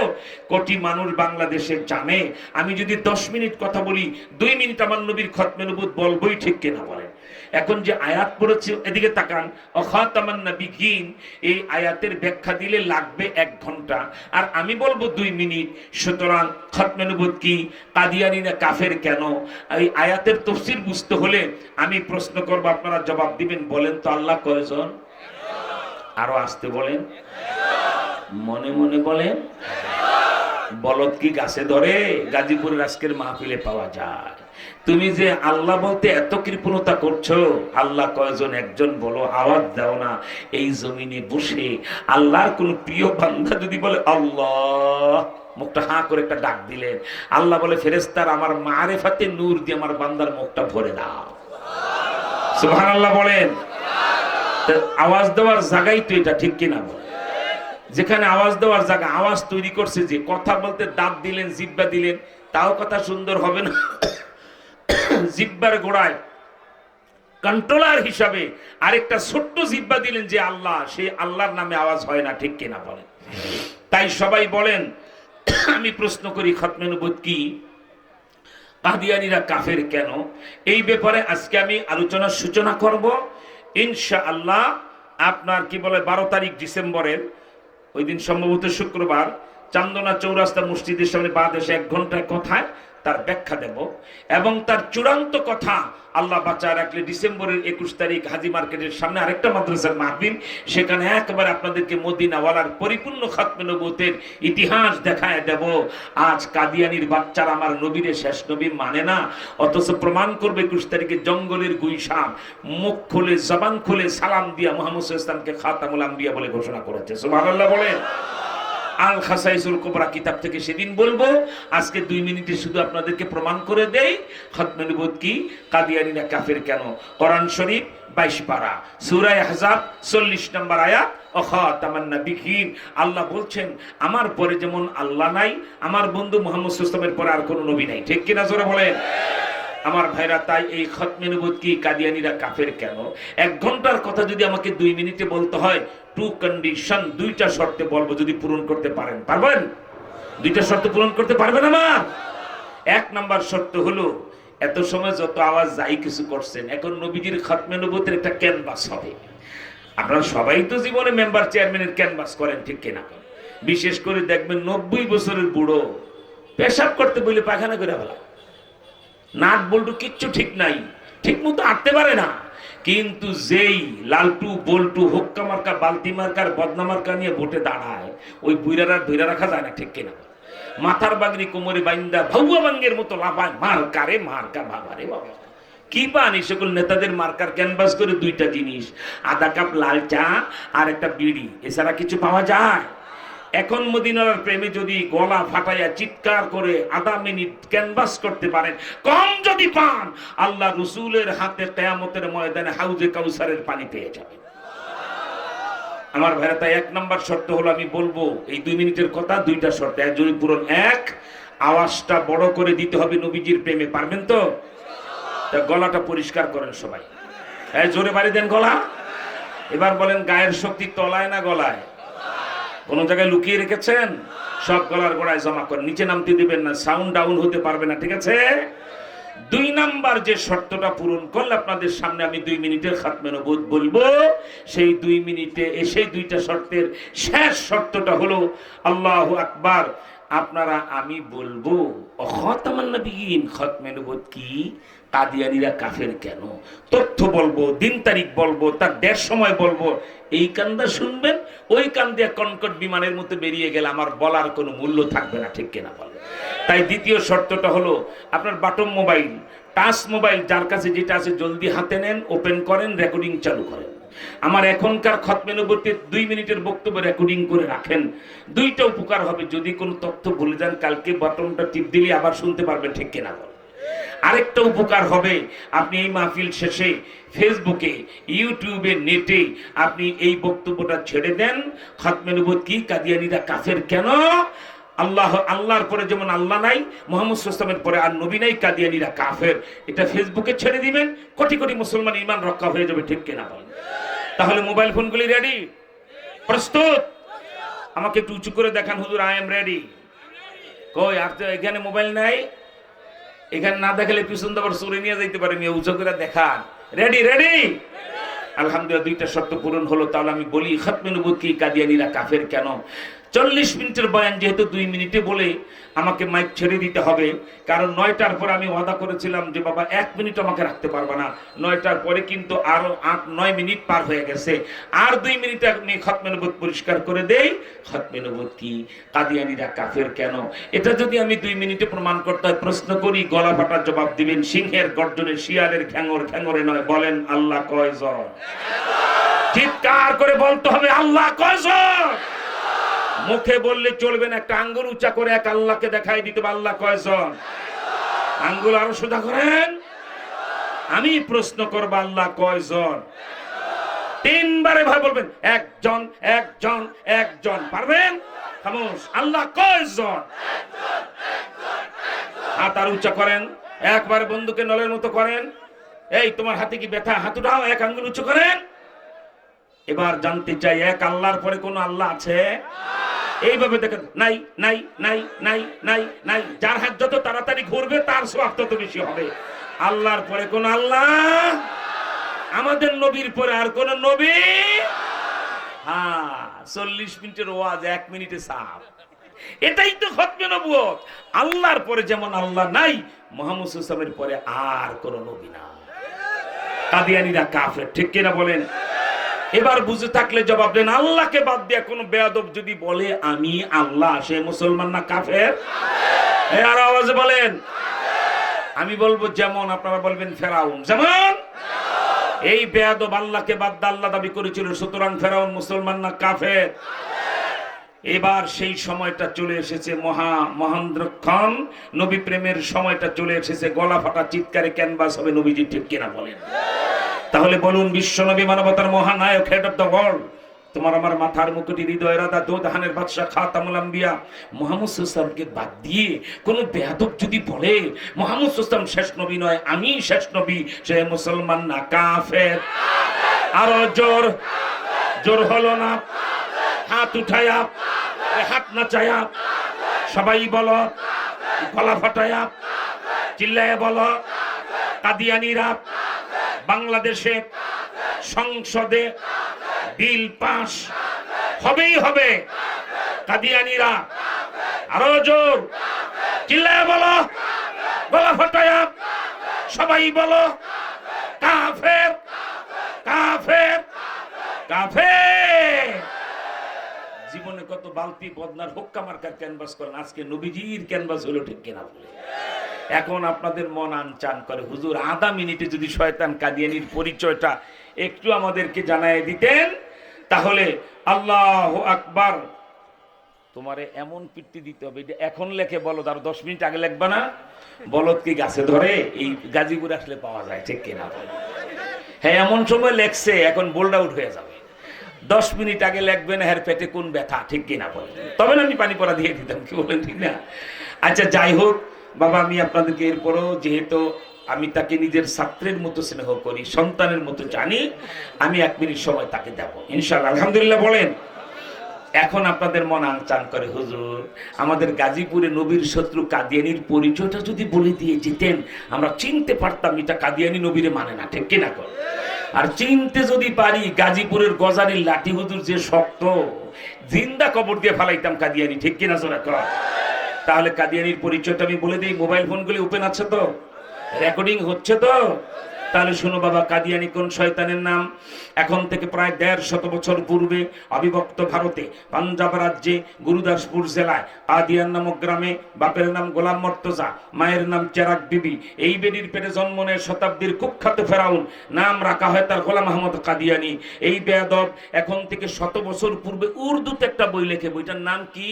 কোটি মানুষ বাংলাদেশে জানে। আমি যদি 10 মিনিট কথা বলি, 2 মিনিট আমার নবীর খতমে নবুত বলবোই, ঠিক কিনা বলেন? এখন যে আয়াত পড়েছে, এদিকে তাকান, অখাতামান নবিয়্যিন, এই আয়াতের ব্যাখ্যা দিলে লাগবে 1 ঘন্টা, আর আমি বলবো 2 মিনিট। সুতরাং খতমে নবুত কি, কাদিয়ানি না কাফের কেন, এই আয়াতের তাফসীর বুঝতে হলে আমি প্রশ্ন করব, আপনারা জবাব দিবেন। বলেন তো, আল্লাহ কয়জন? আরো আসতে বলেন, মনে মনে বলেন। বলদ কি গাছে ধরে? গাজীপুরের আজকের মাহফিলে পাওয়া যায়। তুমি যে আল্লাহ বলতে এত কৃপণতা করছো, আল্লাহ কয়জন? একজন বলো, আওয়াজ দাও না। এই জমিনে বসে আল্লাহর কোন প্রিয় বান্দা যদি বলে আল্লাহ, মুখটা হাঁ করে একটা ডাক দিলেন, আল্লাহ বলে ফেরেশতার আমার মারেফাতে নূর দিয়ে আমার বান্দার মুখটা ভরে দাও। সুবহানাল্লাহ বলেন। আওয়াজ দেওয়ার জায়গাই তো এটা, ঠিক কিনা বল? যেখানে আওয়াজ দেওয়ার জায়গা, আওয়াজ তৈরি করছে যে, কথা বলতে দাঁত দিলেন, জিহ্বা দিলেন, তাও কথা সুন্দর হবে না। জিহ্বার গোড়ায় কন্ট্রোলার হিসাবে আরেকটা ছোট্ট জিহ্বা দিলেন যে আল্লাহ, সেই আল্লাহর নামে আওয়াজ হয় না, ঠিক কিনা বলেন? তাই সবাই বলেন, আমি প্রশ্ন করি, খতমে নবুয়ত কি? কাদিয়ানীরা কাফের কেন? এই ব্যাপারে আজকে আমি আলোচনার সূচনা করব ইনশাআল্লাহ। আপনার কি বলে 12 তারিখ ডিসেম্বরের, ওই দিন সম্ভবত শুক্রবার, চান্দনা চৌরাস্তা মসজিদের সামনে বাদেশে 1 ঘন্টায় কথায় তার ব্যাখ্যা দেব। এবং তার চূড়ান্ত কথা আল্লাহ বাঁচায় রাখলে ডিসেম্বরের 21 তারিখ হাজি মার্কেটের সামনে আরেকটা মাদ্রাসার মাহফিল, সেখানে একবার আপনাদেরকে মদিনাওয়ালার পরিপূর্ণ খতমে নবুয়তের ইতিহাস দেখায় দেব। আজ কাদিয়ানির বাচ্চারা আমার নবীরে শেষ নবী মানে না, অথচ প্রমাণ করবে 21 তারিখে জঙ্গলের গুইসাপ মুখ খুলে জবান খুলে সালাম দিয়া মুহাম্মদ সাল্লাল্লাহু আলাইহি ওয়াসাল্লামকে খাতামুল আম্বিয়া বলে ঘোষণা করেছে। সুবহানাল্লাহ বলেন। আল খাসাইসুল কুবরা কিতাব থেকে সেদিন বলবো। আজকে 2 মিনিটে শুধু আপনাদেরকে প্রমাণ করে দেই খতমে নবুয়ত কি, কাদিয়ানীরা কাফের কেন। কোরআন শরীফ 22 পারা, সূরা আহজাব 40 নম্বর আয়াত, খাতামান নাবিয়্যিন। আল্লাহ বলছেন আমার পরে যেমন আল্লাহ নাই, আমার বন্ধু মুহাম্মদ সাল্লাল্লাহু আলাইহি ওয়াসাল্লামের পরে আর কোনো নবী নাই, ঠিক কিনা জোরে বলেন? আমার ভাইরা, তাই এই খতমে নবুয়ত কি, কাদিয়ানীরা কাফের কেন, 1 ঘন্টার কথা যদি আমাকে 2 মিনিটে বলতে হয়, 2 কন্ডিশন, 2টা শর্তে বলবো, যদি পূরণ করতে পারেন। পারবেন? 2টা শর্ত পূরণ করতে পারবেন আমার? 1 নাম্বার শর্ত হলো, এত সময় যত আওয়াজ যাই কিছু করছেন, এখন নবীজির খতমে নবুয়তের একটা ক্যানভাস হবে। আপনারা সবাই তো জীবনে মেম্বার চেয়ারম্যানের ক্যানভাস করেন, ঠিক কিনা? বিশেষ করে দেখবেন 90 বছরের বুড়ো পেশাব করতে বলে পায়খানা করে ফেলা, নাট বল্টু কিচ্ছু ঠিক নাই, ঠিক মতো আটতে পারে না, কিন্তু যেই লালটু বল্টু হুক্কা মার্কা বালতি মার্কার বদনা মার্কা নিয়ে ভোটে দাঁড়ায়, ওই বুইরারা ধইরা রাখা যায় না, ঠিক কিনা? মাথার বাগরি কোমরে বাইন্দা ভাউয়া বাঙ্গের মতো লাফায়, মার্কারে মার্কা, বাবারে বাবা। কি পান এই সকল নেতাদের মার্কার ক্যানভাস করে? 2টা জিনিস, আধা কাপ লাল চা আর একটা বিড়ি, এছাড়া কিছু পাওয়া যায়? এখন মদিনার প্রেমে যদি গলা ফাটাইয়া চিৎকার করে আধা মিনিট ক্যানভাস করতে পারেন, কম যদি পান, আল্লাহ রসুলের হাতে কিয়ামতের ময়দানে হাউজে কাউসারের পানি পেয়ে যাবে। আমার ভাইরা, তাই 1 নাম্বার শর্ত হলো, আমি বলবো এই 2 মিনিটের কথা, 2টা শর্ত যদি পূরণ। 1, আওয়াজটা বড় করে দিতে হবে নবীজির প্রেমে। পারবেন তো? গলাটা পরিষ্কার করেন সবাই, জোরে বাড়ি দেন গলা। এবার বলেন, গায়ের শক্তি তলায় না গলায়? কোন জায়গায় লুকিয়ে রেখেছেন? সব গলার গোড়ায় জমা করেন, নিচে নামতে দিবেন না, সাউন্ড ডাউন হতে পারবে না, ঠিক আছে? 2 নাম্বার যে শর্তটা পূরণ করলে আপনাদের সামনে আমি 2 মিনিটের খতমে নবুয়ত বলবো, সেই 2 মিনিটে এসে 2টা শর্তের শেষ শর্তটা হলো আল্লাহু আকবার। আপনারা, আমি বলবো খাতামান নাবিয়্যিন, খতমে নবুয়ত কি, কাদিয়ানীরা কাফের কেন, তথ্য বলবো, দিন তারিখ বলবো, তার দেশ সময় বলবো। এই কান্দা শুনবেন, ওই কান দিয়ে কনকট বিমানের মতো বেরিয়ে গেলে আমার বলার কোনো মূল্য থাকবে না, ঠিক কিনা বলেন? তাই দ্বিতীয় শর্তটা হলো, আপনার বাটন মোবাইল, টাচ মোবাইল, যার কাছে যেটা আছে জলদি হাতে নেন, ওপেন করেন, রেকর্ডিং চালু করেন। আমার এখনকার খতমে নবুয়তের 2 মিনিটের বক্তব্য রেকর্ডিং করে রাখেন। 2টা উপকার হবে, যদি কোনো তথ্য ভুলে যান, কালকে বাটনটা টিপ দিলে আবার শুনতে পারবেন, ঠিক কিনা বলেন? আরেকটা উপকার হবে, আপনি এই মাহফিল শেষে ফেসবুকে, ইউটিউবে, নেটে আপনি এই বক্তব্যটা ছেড়ে দেন, খতমে নবুয়ত কি, কাদিয়ানীরা কাফের কেন, আল্লাহর পরে যেমন আল্লাহ নাই, মুহাম্মদ সাল্লাল্লাহু আলাইহি ওয়াসাল্লামের পরে আর নবী নাই, কাদিয়ানীরা কাফের, এটা ফেসবুকে ছেড়ে দিবেন, কোটি কোটি মুসলমান ঈমান রক্ষা হয়ে যাবে, ঠিক কিনা বলেন? তাহলে মোবাইল ফোনগুলি রেডি? প্রস্তুত? আমাকে একটু উঁচু করে দেখান, হুজুর আই এম রেডি। কই, আর তো এখানে মোবাইল নাই, এখানে না দেখালে পিছন দাবার সরে নিয়ে যাইতে পারে, উঁচু করে দেখান। রেডি? রেডি? আলহামদুলিল্লাহ, 2টা শর্ত পূরণ হলো। তাহলে আমি বলি, খতমে নবুয়ত কি, কাদিয়ানীরা কাফের কেন। 40 মিনিটের বয়ান যেহেতু 2 মিনিটে বলে আমাকে মাইক ছেড়ে দিতে হবে, কারণ 9টার পর আমি ওয়াদা করেছিলাম যে বাবা 1 মিনিট আমাকে রাখতে পারবে না। 9টার পরে কিন্তু আরো 8-9 মিনিট পার হয়ে গেছে। আর 2 মিনিটে আমি খতমে নবুয়ত পরিষ্কার করে দেই। খতমে নবুয়ত কি? কাদিয়ানীরা কাফের কেন? এটা যদি আমি 2 মিনিটে প্রমাণ করতে হয়, প্রশ্ন করি, গলা ফাটার জবাব দিবেন। সিংহের গর্জনে, শিয়ালের ঘ্যাঙরে নয়। বলেন আল্লাহ কয়জন? চিৎকার করে বলতে হবে আল্লাহ কয়জন। মুখে বললে চলবে না, একটা আঙ্গুল উঁচা করে এক আল্লাহকে দেখাই দিতে হবে আল্লাহ কয়জন। আঙ্গুল আরো সোজা করেন। আমি প্রশ্ন করব আল্লাহ কয়জন? 3 বারে ভাই বলবেন একজন একজন একজন। পারবেন? খামোশ। আল্লাহ কয়জন? হাত আর উঁচা করেন, একবার বন্ধুকে নলের মতো করেন। এই তোমার হাতে কি ব্যথা? হাত উঠাও, এক আঙ্গুল উঁচু করেন। এবার জানতে চাই, এক আল্লাহর পরে কোন আল্লাহ আছে? এইভাবে দেখেন, নাই নাই নাই নাই নাই নাই। যার হাত যত তাড়াতাড়ি ঘুরবে তার সওয়াব তত বেশি হবে। আল্লাহর পরে কোন আল্লাহ? আমাদের নবীর পরে আর কোন নবী? হ্যাঁ, 40 মিনিটের ওয়াজ 1 মিনিটে সাফ। এটাই তো খতমে নবুয়ত। আল্লাহর পরে যেমন আল্লাহ নাই, মুহাম্মদ সাল্লাল্লাহু আলাইহি ওয়াসাল্লামের পরে আর কোন নবী না। কাদিয়ানীরা কাফের, ঠিক কিনা বলেন? এবার বুঝে থাকলে জবাব দেন। আল্লাহকে বাদ দিয়ে কোন বেয়াদব যদি বলে আমি আল্লাহ, সে মুসলমান না কাফের? আর আওয়াজে বলেন। আমি বলবো যেমন, আপনারা বলবেন ফেরাউন। যেমন এই বেয়াদব আল্লাহকে বাদ দিয়ে আল্লাহ দাবি করেছিল, সুতরাং ফেরাউন মুসলমান না কাফের? এবার সেই সময়টা চলে এসেছে, মহেন্দ্রক্ষণ নবী প্রেমের সময়টা চলে এসেছে। গলা ফাটা চিৎকারে ক্যানভাস হবে নবীজি, ঠিক কিনা বলেন? তাহলে বলুন, বিশ্ব নবী মানবতার মহানায়ক, হেড অফ দ্য ওয়ার্ল্ড, তোমার আমার মাথার মুকুটি, হৃদয় রাধা, দোধানের বাদশা, খাতামুল আম্বিয়া মুহাম্মদ সাল্লাল্লাহু আলাইহি ওয়াসাল্লামকে বাদ দিয়ে কোন বেয়াদব যদি বলে মুহাম্মদ সাল্লাল্লাহু আলাইহি ওয়াসাল্লাম শেষ নবী নয়, আমি শেষ নবী, সে মুসলমান না কাফের? আরো জোর জোর হলো না? হাত উঠায়া, হাত নাচায়া, সবাই বলো, গলা ফাটায়া, চিল্লায়া বলো, কাদিয়ানীরা বাংলাদেশে সংসদে বিল পাস হবেই হবে। কাদিয়ানীরা আরো জোর চিল্লায়া বলো, গলা ফাটায়া, সবাই বলো, কাফের কাফের কাফের। জীবনে কত বালতি বদনার হুক্কা মার্কার ক্যানভাস করেন, আজকে নবীজির ক্যানভাস হলো, ঠিক কিনা বলে? এখন আপনাদের মন আনচান করে, হুজুর আধা মিনিটে যদি শয়তান কাদিয়ানীর পরিচয়টা একটু আমাদেরকে জানায় দিতেন, তাহলে আল্লাহু আকবার। তোমারে এমন পিট্টি দিতে হবে, এখন লেখে বলদ, আর 10 মিনিট আগে লেখবা না। বলদ কি গাছে ধরে? এই গাজীপুর আসলে পাওয়া যায়, ঠিক কিনা বলে? হ্যাঁ, এমন সময় লেখছে, এখন বোল্ড আউট হয়ে যাবে। 10 মিনিট আগে লেখবেন হের পেটে কোন ব্যথা, ঠিক কিনা বলে? তবে আমি পানি পড়া দিয়ে দিতাম, কি বলেন, ঠিক না? আচ্ছা, যাই হোক বাবা, আমি আপনাদেরকে এরপরও, যেহেতু আমি তাকে নিজের ছাত্রের মতো স্নেহ করি, সন্তানের মতো জানি, আমি 1 মিনিট সময় তাকে দেব ইনশাআল্লাহ। আলহামদুলিল্লাহ বলেন। এখন আপনাদের মন আনচান করে, হুজুর আমাদের গাজীপুরে নবীর শত্রু কাদিয়ানীর পরিচয়টা যদি বলে দিয়ে যেতেন, আমরা চিনতে পারতাম এটা কাদিয়ানী নবীরে মানে না, ঠিক কিনা? আর চিনতে যদি পারি, গাজীপুরের গজারির লাঠি হুজুর যে শক্ত, জিন্দা কবর দিয়ে ফেলাইতাম কাদিয়ানী, ঠিক কিনা জোরা কর? তাহলে কাদিয়ানীর পরিচয়টা আমি বলে দিই। মোবাইল ফোনগুলি ওপেন আছে তো, রেকর্ডিং হচ্ছে তো? তাহলে শুনো বাবা, কাদিয়ানী কোন শয়তানের নাম? এখন থেকে প্রায় 150 বছর পূর্বে অবিভক্ত ভারতে পাঞ্জাব রাজ্যে গুরুদাসপুর জেলায় কাদিয়ান নামক গ্রামে বাপের নাম গোলাম মর্তজা, মায়ের নাম চেরাক বিবি, এই বেডির পেটে জন্ম নেয় শতাব্দীর কুখ্যাত ফেরাউন, নাম রাখা হয় তার গোলাম আহমদ কাদিয়ানী। এই বেয়াদব এখন থেকে 100 বছর পূর্বে উর্দুতে একটা বই লেখে, বইটার নাম কি?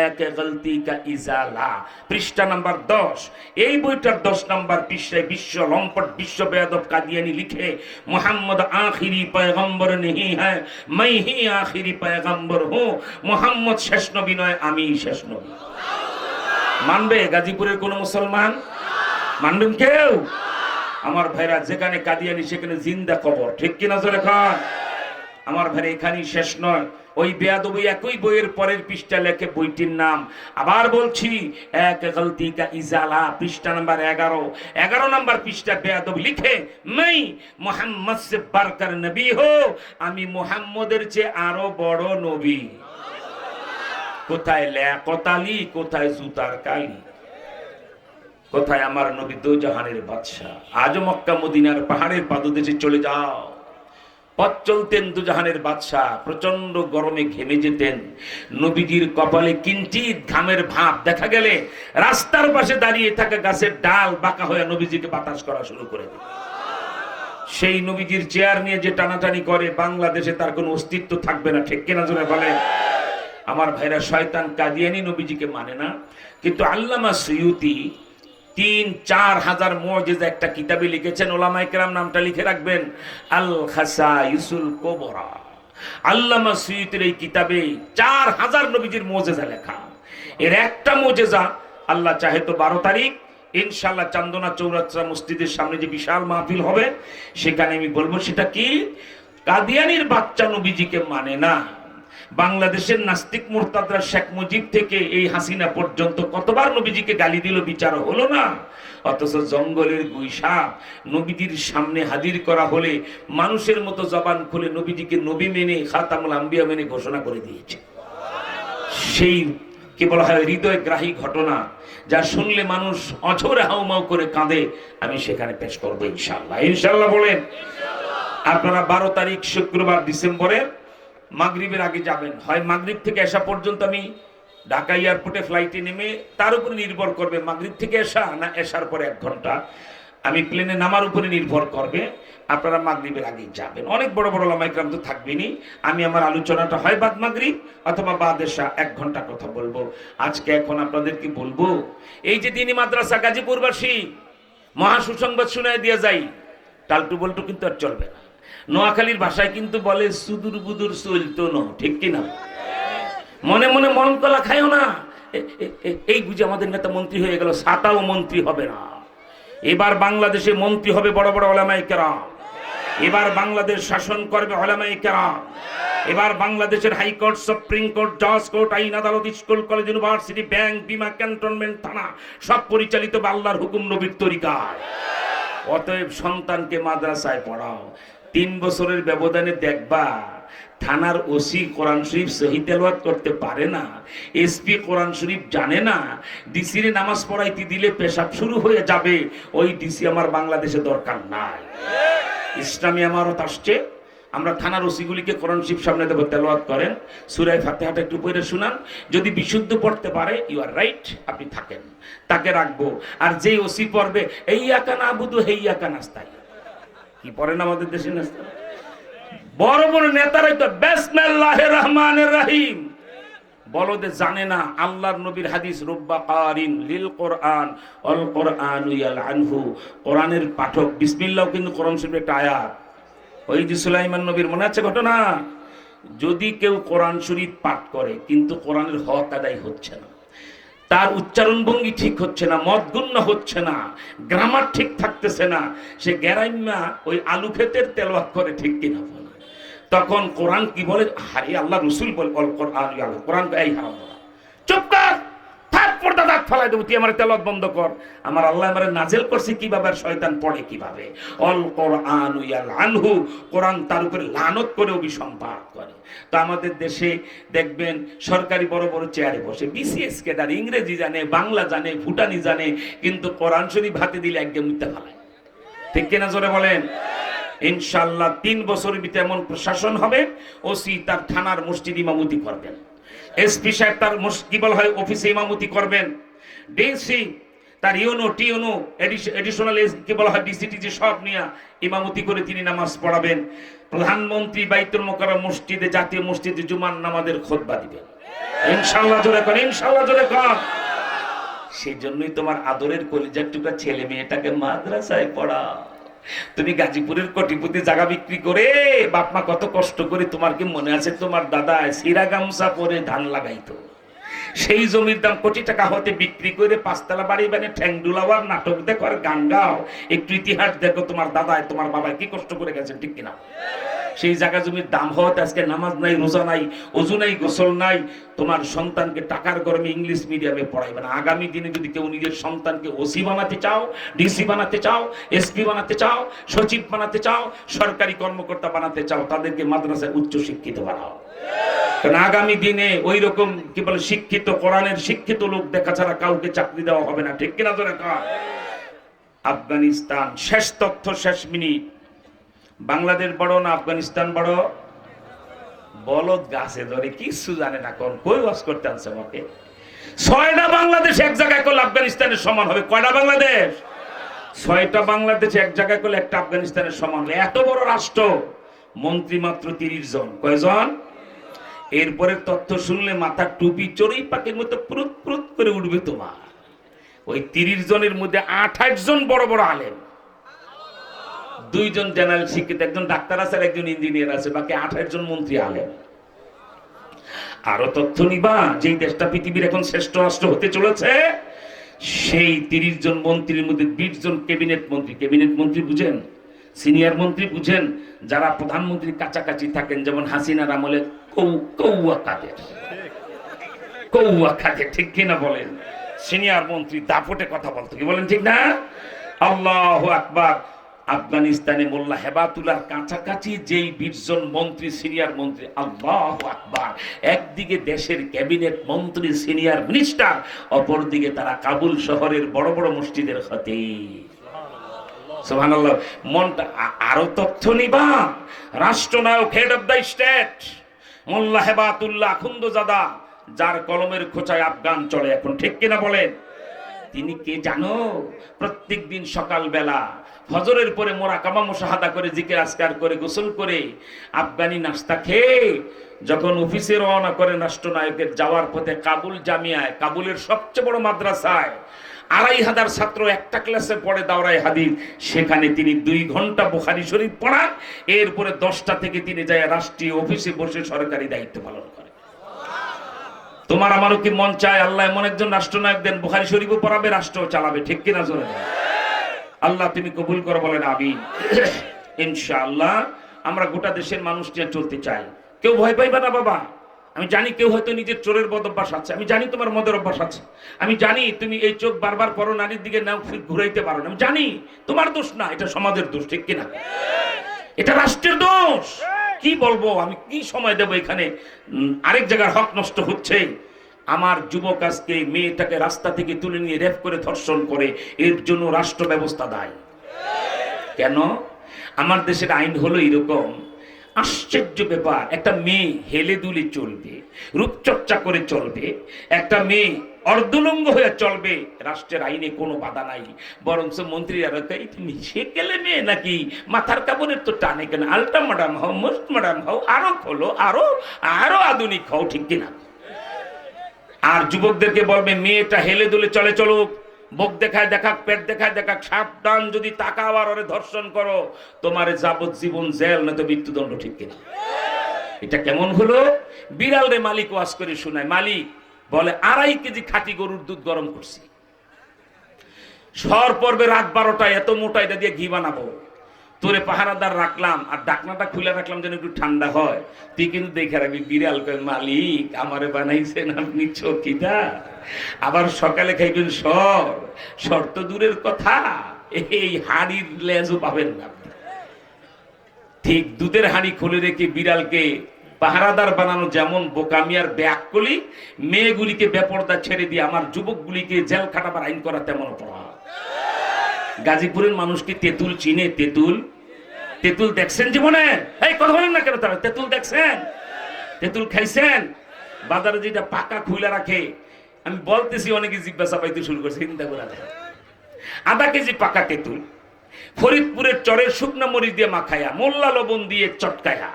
এক গলতি কা ইজালা, পৃষ্ঠা নাম্বার 10। এই বইটার 10 নাম্বার পৃষ্ঠায় বিশ্ব লম্পট, বিশ্ব বেয়াদব কাদিয়ানী লিখে, মোহাম্মদ আখিরি পয়গম্বর নেহি হ্যায়, मैं ही आखिरी पैगंबर हूं, মোহাম্মদ শেষ নবী নয়, আমি শেষ নবী। মানবে গাজীপুরের কোন মুসলমান? মানবেন কেউ? আমার ভাইরা, যেখানে কাদিয়ানী সেখানে জিন্দা কবর, ঠিক কিনা জোরে খান? আমার ভাই, এখানেই শেষ নয়। ওই বেয়াদবি একই বইয়ের পরের পৃষ্ঠা লেখে, বইটির নাম আবার বলছি, এক গলতি কা ইজালা, পৃষ্ঠা নাম্বার 11 নাম্বার পৃষ্ঠা বেয়াদব লিখে, मैं মোহাম্মদ সে বারকার নবী হো, আমি মোহাম্মদের চেয়ে আরো বড় নবী। কোথায় ল্যাকতালি, কোথায় জুতার কালি, কোথায় আমার নবী দোজাহানের বাদশাহ। আজও মক্কা মদিনার পাহাড়ের পাদদেশে চলে যাও, পথ চলতেন দুজাহানের বাদশাহ, প্রচন্ড গরমে ঘেমে যেতেন। নবীজির কপালে কিঞ্চিত ঘামের ভাব দেখা গেলে রাস্তার পাশে দাঁড়িয়ে থাকা গাছের ডাল বাঁকা হয়ে নবীজিকে বাতাস করা শুরু করে দেয়। সেই নবীজির চেয়ার নিয়ে যে টানাটানি করে, বাংলাদেশে তার কোনো অস্তিত্ব থাকবে না। ঠিক কিনা জোরে বলেন? আমার ভাইরা, শয়তান কাদিয়ানি নবীজিকে মানে না, কিন্তু আল্লামা সুয়ুতি ৩-৪ হাজার মুজিজা একটা কিতাবে লিখেছেন। ওলামায়ে কেরাম নামটা লিখে রাখবেন, আল খাসাইসুল কুবরা। আল্লামা সুয়ুতির এই কিতাবে ৪,০০০ নবীজির মুজিজা লেখা। এর একটা মুজিজা, আল্লাহ চাহে তো ১২ তারিখ ইনশাআল্লাহ চান্দনা চৌরাস্তা মসজিদের সামনে যে বিশাল মাহফিল হবে, সেখানে আমি বলবো। সেটা কি? কাদিয়ানির বাচ্চা নবীজিকে মানে না। বাংলাদেশের নাস্তিক মুরতাদরা শেখ মুজিব থেকে এই হাসিনা পর্যন্ত কতবার নবীজিকে গালি দিল, বিচার হলো না। অথচ জঙ্গলের গুইসাপ নবীজির সামনে হাজির করা হলে মানুষের মতো জবান খুলে নবীজিকে নবী মেনে, খাতামুল আম্বিয়া মেনে ঘোষণা করে দিয়েছে। সেই কি বলা হয়, হৃদয়গ্রাহী ঘটনা, যা শুনলে মানুষ অঝরে হাউমাউ করে কাঁদে, আমি সেখানে পেশ করবো ইনশাআল্লাহ। ইনশাআল্লাহ বলেন। আপনারা ১২ তারিখ শুক্রবার ডিসেম্বরের মাগরিবের আগে যাবেন। হয় মাগরিব থেকে এশা পর্যন্ত আমি ঢাকা এয়ারপোর্টে ফ্লাইটে নেমে, তার উপরে নির্ভর করবে মাগরিব থেকে এশা না এশার পরে ১ ঘন্টা আমি প্লেনে নামার উপরে নির্ভর করবে। আপনারা মাগরিবের আগেই যাবেন। অনেক বড় বড় ওলামায়ে কেরাম তো থাকবেনই। আমি আমার আলোচনাটা হয় বাদ মাগরিব অথবা বাদ এশা ১ ঘন্টা কথা বলবো। আজকে এখন আপনাদেরকে বলবো, এই যে দিনী মাদ্রাসা গাজীপুরবাসী, মহা সুসংবাদ শুনায় দিয়ে যাই, টালটু বল্টু কিন্তু আর চলবে না। নোয়াখালীর ভাষায় কিন্তু বলে সুদূর বুদুর চলতো না। ঠিক কিনা? মনে মনে মন কলা খাইও না। এই বুঝে আমাদের নেতা মন্ত্রী হয়ে গেল, সাতাও মন্ত্রী হবে না। এবার বাংলাদেশে মন্ত্রী হবে বড় বড় ওলামায়ে কেরাম। এবার বাংলাদেশ শাসন করবে ওলামায়ে কেরাম। এবার বাংলাদেশের হাইকোর্ট, সুপ্রিম কোর্ট, জজ কোর্ট, আইন আদালত, স্কুল, কলেজ, ইউনিভার্সিটি, ব্যাংক, বিমা, ক্যান্টনমেন্ট, থানা সব পরিচালিত হবে আল্লাহর হুকুম, নবীর তরিকায়। অতএব সন্তানকে মাদ্রাসায় পড়াও। ৩ বছরের ব্যবধানে দেখবা থানার ওসি কোরআন শরীফ সহি তেলাওয়াত করতে পারে না, এসপি কোরআন শরীফ জানে না, ডিসির নামাজ পড়াইতে দিলে পেশাব শুরু হয়ে যাবে। ওই ডিসি আমার বাংলাদেশে দরকার নাই। ইসলামী আমারত আসছে, আমরা থানার ওসিগুলিকে কোরআন শরীফ সামনে দেব, তেলাওয়াত করেন, সূরা ফাতিহাটা একটু পড়ে শুনান। যদি বিশুদ্ধ পড়তে পারে, ইউ আর রাইট, আপনি থাকেন, তাকে রাখবো। আর যেই ওসি পড়বে ইয়্যাকা না'বুদু ওয়া ইয়্যাকা নাস্তাইন, কি পড়েন আমাদের দেশে নাস্তা, বড় বড় নেতারাই তো বিসমিল্লাহির রহমানির রহিম বলতে জানে না। আল্লাহর নবীর হাদিস, রুব্বা কারিন লিল কোরআন অল কোরআনু ইয়ালআনহু, কোরআনের পাঠক। বিসমিল্লাহ কিন্তু কোরআন শরীফের একটা আয়াত। ওই যে সুলাইমান নবীর মনে আছে ঘটনা, যদি কেউ কোরআন শরীফ পাঠ করে কিন্তু কোরআনের হক আদায় হচ্ছে না, তার উচ্চারণ ভঙ্গি ঠিক হচ্ছে না, মদগুণ্য হচ্ছে না, গ্রামার ঠিক থাকতেছে না, সে গ্যারাইম্মা ওই আলু ক্ষেতের তেলাওয়াত করে। ঠিক কিনা বলে? তখন কোরআন কি বলে? আরে আল্লাহ রাসূল বল কোরআন, কোরআন এই হারাম বলা, চুপ কর, থাক পর্দা দাঁত ফেলাই দেব, তুই আমার তেলাওয়াত বন্ধ কর। আমার আল্লাহ আমারে নাজিল করছে কিভাবে, আর শয়তান পড়ে কিভাবে? অল কোরআন ইয়ালআনহু, কোরআন তার উপরে লানত করে, অভিসম্পাত করে। তো আমাদের দেশে দেখবেন সরকারি বড় বড় চেয়ারে বসে বিসিএস ক্যাডার, ইংরেজি জানে, বাংলা জানে, ভুটানি জানে, কিন্তু কোরআন শরীফ হাতে দিলে একদম মিথ্যা ফেলায়। ঠিক কিনা জোরে বলেন? ইনশাআল্লাহ ৩ বছরের ভিতরে এমন প্রশাসন হবে, ওসি তার থানার মসজিদ ইমামতি করবেন, এসপি সাহেব তার কি বলা হয় অফিসে ইমামতি করবেন, ডিসি তার ইউনো টিউনো এডিশনাল কি বলা হয় ডিসিটিজি সব নিয়ে ইমামতি করে তিনি নামাজ পড়াবেন। প্রধানমন্ত্রী বাইতুল মুকাররম মসজিদে, জাতীয় মসজিদে জুমার নামাজের খুতবা দিবেন। ইনশাআল্লাহ জোরে কর, ইনশাআল্লাহ জোরে কর। সেই জন্যই তোমার আদরের কলিজার টুকরা ছেলে মেয়েটাকে মাদ্রাসায় পড়াও। তুমি গাজীপুরের কোটিপতি জায়গা বিক্রি করে বাপ মা কত কষ্ট করে, তোমার কি মনে আছে তোমার দাদা সিরা গামছা পরে ধান লাগাইতো, সেই জমির দাম কোটি টাকা হতে বিক্রি করে ৫ তলা বাড়ি বানিয়ে ঠ্যাং ডুলাবার, নাটক দেখো আর গান গাও, একটু ইতিহাস দেখো তোমার দাদায় তোমার বাবায় কি কষ্ট করে গেছেন। ঠিক কিনা? সেই জায়গা জমির দাম হওয়াতে আজকে নামাজ নাই, রোজা নাই, ওযু নাই, গোসল নাই। তোমার সন্তানকে টাকার গরমে ইংলিশ মিডিয়ামে পড়াইবে না। আগামী দিনে যদি কেউ নিজের সন্তানকে ওসি বানাতে চাও, ডিসি বানাতে চাও, এসপি বানাতে চাও, সচিব বানাতে চাও, সরকারি কর্মকর্তা বানাতে চাও, তাদেরকে মাদ্রাসায় উচ্চ শিক্ষিত বানাও। কারণ আগামী দিনে ওই রকম কি বলে শিক্ষিত কোরআনের শিক্ষিত লোক দেখা ছাড়া কাউকে চাকরি দেওয়া হবে না, ঠিক কিনা জোরে কর। আফগানিস্তান, শেষ তথ্য, শেষ মিনিট। বাংলাদেশ বড় না আফগানিস্তান বড়? বলদ গাছে ধরে কিছু জানে না, কোন কই ওয়াজ করতে আনছে আমাকে। 6টা বাংলাদেশ এক জায়গায় করলে আফগানিস্তানের সমান হবে। কয়টা বাংলাদেশ? 6টা বাংলাদেশ এক জায়গায় করলে একটা আফগানিস্তানের সমান হবে। এত বড় রাষ্ট্র, মন্ত্রী মাত্র 30 জন। কয়জন? এরপরে তথ্য শুনলে মাথার টুপি চড়ুই পাখির মতো প্রুত প্রুত করে উঠবে তোমার। ওই 30 জনের মধ্যে 28 জন বড় বড় আলেম, 2 জন জেনারেল শিক্ষিত, একজন ডাক্তার আছে আর একজন ইঞ্জিনিয়ার আছে, বাকি 28 জন মন্ত্রী আলেম। আরো তথ্য নিবা, যেই দেশটা পৃথিবীর এখন শ্রেষ্ঠ রাষ্ট্র হতে চলেছে, সেই 30 জন মন্ত্রীর মধ্যে 20 জন ক্যাবিনেট মন্ত্রী। ক্যাবিনেট মন্ত্রী বুঝেন? সিনিয়র মন্ত্রী বুঝেন? যারা প্রধানমন্ত্রীর কাছাকাছি থাকেন, যেমন হাসিনার আমলে কৌয়া কাদের, কৌয়া কাদের, ঠিক কিনা বলেন? সিনিয়র মন্ত্রী দাপটে কথা বলতো, কি বলেন ঠিক না? আল্লাহু আকবার। আফগানিস্তানে মোল্লা হেবাতুল্লাহর কাছাকাছি যেই 20 জন মন্ত্রী, সিনিয়র মন্ত্রী, আল্লাহু আকবার, একদিকে দেশের ক্যাবিনেট মন্ত্রী, সিনিয়র মিনিস্টার, অপরদিকে তারা কাবুল শহরের বড় বড় মসজিদের খতিব। সুবহানাল্লাহ। মনটা আরো তথ্য নিবা, রাষ্ট্রনায়ক, হেড অফ দ্য স্টেট মোল্লা হেবাতুল্লাহ খুন্দজাদা, যার কলমের খোঁচায় আফগান চলে এখন, ঠিক কিনা বলেন? তিনি কে জানো? প্রত্যেক দিন সকাল বেলা ফজরের পরে মোরাকাবা মুশাহাদা করে, জিকির আজকার করে, গোসল করে, আফগানি নাস্তা খেয়ে যখন অফিসে রওনা করেন রাষ্ট্রনায়কের, যাওয়ার পথে কাবুল জামিয়ায়, কাবুলের সবচেয়ে বড় মাদ্রাসায় 2500 ছাত্র একটা ক্লাসে পড়ে দাওরাই হাদিস, সেখানে তিনি 2 ঘন্টা বুখারী শরীফ পড়ান। এরপরে 10টা থেকে তিনি যায় রাষ্ট্রীয় অফিসে বসে সরকারি দায়িত্ব পালন করে। তোমার আমারও কি মন চায় আল্লাহ এমন একজন রাষ্ট্রনায়ক দেন, বুখারী শরীফও পড়াবে, রাষ্ট্র চালাবে, ঠিক কিনা জোরে? আল্লাহ তুমি কবুল করো, বলেন আমিন। ইনশাআল্লাহ আমরা গোটা দেশের মানুষ নিয়ে চলতে চাই। কেউ ভয় পাইবা না বাবা। আমি জানি কেউ হয়তো নিজের চোরের বদ অভ্যাস আছে, আমি জানি তোমার মদের অভ্যাস আছে, আমি জানি তুমি এই চোখ বারবার পরো নারীর দিকে নাও ঘুরাইতে পারো না, আমি জানি। তোমার দোষ না, এটা সমাজের দোষ, ঠিক কিনা? এটা রাষ্ট্রের দোষ। কি বলবো আমি, কি সময় দেবো এখানে? আরেক জায়গার হক নষ্ট হচ্ছে। আমার যুবক আজকে মেয়েটাকে রাস্তা থেকে তুলে নিয়ে রেপ করে ধর্ষণ করে, এর জন্য রাষ্ট্র ব্যবস্থা দায়ী। কেন? আমার দেশের আইন হলো এরকম। আশ্চর্য ব্যাপার, একটা মেয়ে হেলে দুলে চলবে, রূপচর্চা করে চলবে, একটা মেয়ে অর্ধলঙ্গ হয়ে চলবে, রাষ্ট্রের আইনে কোনো বাধা নাই। বরঞ্চ মন্ত্রীরা তুমি সে গেলে মেয়ে নাকি, মাথার কাপড়ের তো টানে কেন, আলট্রা মডার্ন হও, মোস্ট মডার্ন হও, আরো খোলো, আরো আরো আধুনিক হও, ঠিক কিনা? আর যুবকদেরকে বলবে মেয়েটা হেলে দুলে চলে চলুক, বুক দেখায় দেখাক, পেট দেখায় দেখাক, সাবধান, যদি তাকাও আর ওরে ধর্ষণ করো, তোমার যাবজ্জীবন জেল নয়তো মৃত্যুদণ্ড, ঠিক কিনা? এটা কেমন হলো? বিড়াল রে মালিক ওয়াজ করে শোনায়, মালিক বলে 2.5 কেজি খাঁটি গরুর দুধ গরম করছি, সর পড়বে রাত 12টায়, এত মোটা, এটা দিয়ে ঘি বানাবো, তোরে পাহারাদার রাখলাম আর ডাকনাটা খুলে রাখলাম যেন একটু ঠান্ডা হয়, তুই কিন্তু দেখে রাখবি। বিড়াল কয় মালিক আমারে বানাইছেন আপনি চকিদার, আবার সকালে খাইবেন সর, সর তো দূরের কথা, এই হাঁড়ির লেজও পাবেন না। ঠিক দুধের হাঁড়ি খুলে রেখে বিড়ালকে পাহারাদার বানানো যেমন বোকামি আর ব্যাককলি, মেয়েগুলিকে বেপরদা ছেড়ে দিয়ে আমার যুবকগুলিকে জেল খাটাবার আইন করা তেমন অপরাধ। গাজীপুরের মানুষ কি তেঁতুল চিনে? তেঁতুল, তেঁতুল দেখছেন জীবনে? এই কথা বলেন না কেন? তারা তেঁতুল দেখছেন? তেঁতুল খাইছেন? বাজারে যেটা পাকা খুলে রাখে, আমি বলতেছি অনেকে জিজ্ঞাসা পাইতে শুরু করছে, চিন্তা করে দেখেন, 0.5 কেজি পাকা তেঁতুল ফরিদপুরের চরের শুকনো মরিচ দিয়ে মাখায়া, মোল্লা লবণ দিয়ে চটকায়া,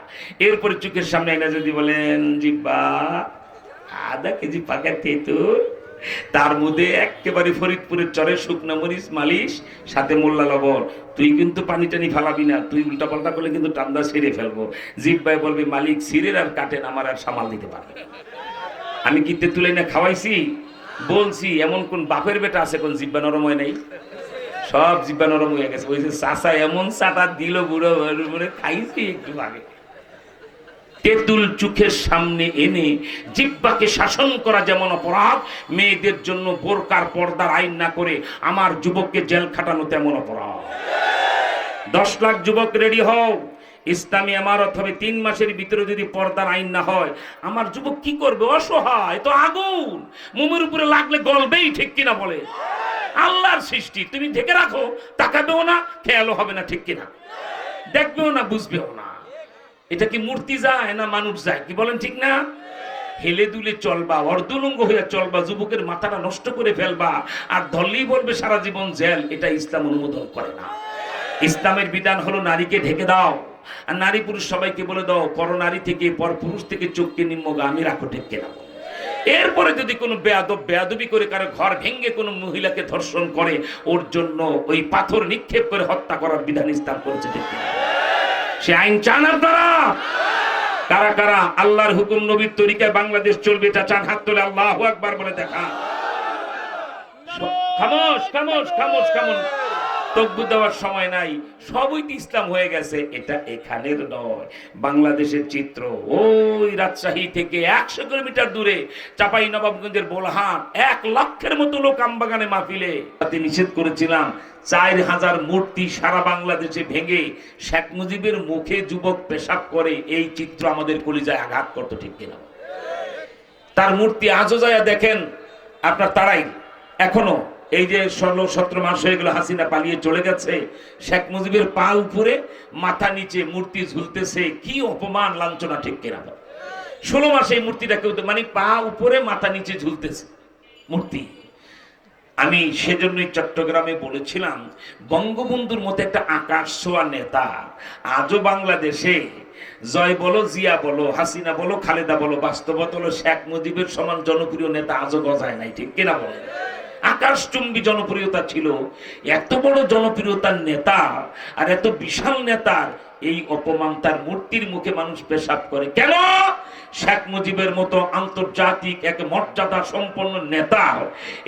এরপরে চোখের সামনে এনে যদি বলেন জিব্বা 0.5 কেজি পাকা তেঁতুল, তার মধ্যে একেবারে ফরিদপুরের চরের শুকনো মরিচ মালিশ, সাথে মোল্লা লবণ, তুই কিন্তু পানি টানি ফেলাবি না, তুই উল্টা পাল্টা করলে কিন্তু টান্দা ছিঁড়ে ফেলবো। জিব্বাই বলবি মালিক ছিঁড়ের আর কাটেন, আমার আর সামাল দিতে পারবে। আমি কি তেঁতুল এনে খাওয়াইছি? বলছি এমন কোন বাপের বেটা আছে কোন জিব্বা নরম হয় নাই? সব জিব্বা নরম হয়ে গেছে। ওই যে চাচা এমন চাটা দিল বুড়ো বুড়ো, খাইছি একটু আগে। তেঁতুল চোখের সামনে এনে জিহ্বাকে শাসন করা যেমন অপরাধ, মেয়েদের জন্য বোরকার পর্দার আইন না করে আমার যুবককে জেল খাটানো তেমন অপরাধ। 10 লাখ যুবক রেডি হও, ইসলামী ইমারত হবে, 3 মাসের ভিতরে যদি পর্দার আইন না হয়, আমার যুবক কি করবে? অসহায় তো, আগুন মোমের উপরে লাগলে গলবেই, ঠিক কিনা বলে? আল্লাহর সৃষ্টি, তুমি ঢেকে রাখো, তাকাবেও না, খেয়ালও হবে না, ঠিক কিনা? দেখবেও না, বুঝবেও না। এটা কি মূর্তি যায় না মানুষ যায়? কি বলেন, ঠিক না? হেলে দুলে চলবা, অর্ধলঙ্গ হইয়া চলবা, যুবকের মাথাটা নষ্ট করে ফেলবা, আর ধরলেই বলবে সারা জীবন জেল। এটা ইসলাম অনুমোদন করে না। ইসলামের বিধান হলো নারীকে ঢেকে দাও, আর নারী পুরুষ সবাইকে বলে দাও, পর নারী থেকে, পর পুরুষ থেকে চোখকে নিম্নগামী রাখো, ঠিক কিনা? এরপরে যদি কোনো বেয়াদবি করে কারো ঘর ভেঙে কোনো মহিলাকে ধর্ষণ করে, ওর জন্য ওই পাথর নিক্ষেপ করে হত্যা করার বিধান ইসলাম করেছে, ঠিক কিনা? সে আইন চান আপনারা? কারা কারা আল্লাহর হুকুম নবীর তরিকায় বাংলাদেশ চলবে এটা চান? হাত তোলে, আল্লাহু আকবার বলে দেখা। খামোশ খামোশ খামোশ খামোশ, তকবু দেওয়ার সময় নাই, সবই তো ইসলাম হয়ে গেছে। এটা এখানের নয়, বাংলাদেশের চিত্র। ওই রাজশাহী থেকে 100 কিলোমিটার দূরে চাপাই নবাবগঞ্জের বোলহাট, 1 লক্ষের মতো লোক আমবাগানে মাহফিলে তাতে নিষেধ করেছিলাম। 4000 মূর্তি সারা বাংলাদেশে ভেঙে শেখ মুজিবের মুখে যুবক পেশাব করে, এই চিত্র আমাদের কলিজায় আঘাত করতো, ঠিক কিনা? তার মূর্তি আজও যায় দেখেন আপনার তারাই, এখনো এই যে 16-17 মাস হয়ে গেল, হাসিনা পালিয়ে চলে গেছে, শেখ মুজিবের পা উপরে মাথা নিচে মূর্তি ঝুলতেছে। কি অপমান, লাঞ্ছনা, ঠিক কিনা? 16 মাসে এই মূর্তিটা কেউ, মানে পা উপরে মাথা নিচে ঝুলতেছে মূর্তি। আমি সেজন্যই চট্টগ্রামে বলেছিলাম, বঙ্গবন্ধুর মতো একটা আকাশ ছোঁয়া নেতা আজও বাংলাদেশে, জয় বলো, জিয়া বলো, হাসিনা বলো, খালেদা বলো, বাস্তবতা হলো শেখ মুজিবের সমান জনপ্রিয় নেতা আজও গজায় নাই, ঠিক কিনা বলে? আকাশচুম্বী জনপ্রিয়তা ছিল। এত বড় জনপ্রিয়তার নেতা আর এত বিশাল নেতার এই অপমান, তার মূর্তির মুখে মানুষ পেশাব করে কেন? শেখ মুজিবের মতো আন্তর্জাতিক এক মর্যাদা সম্পন্ন নেতা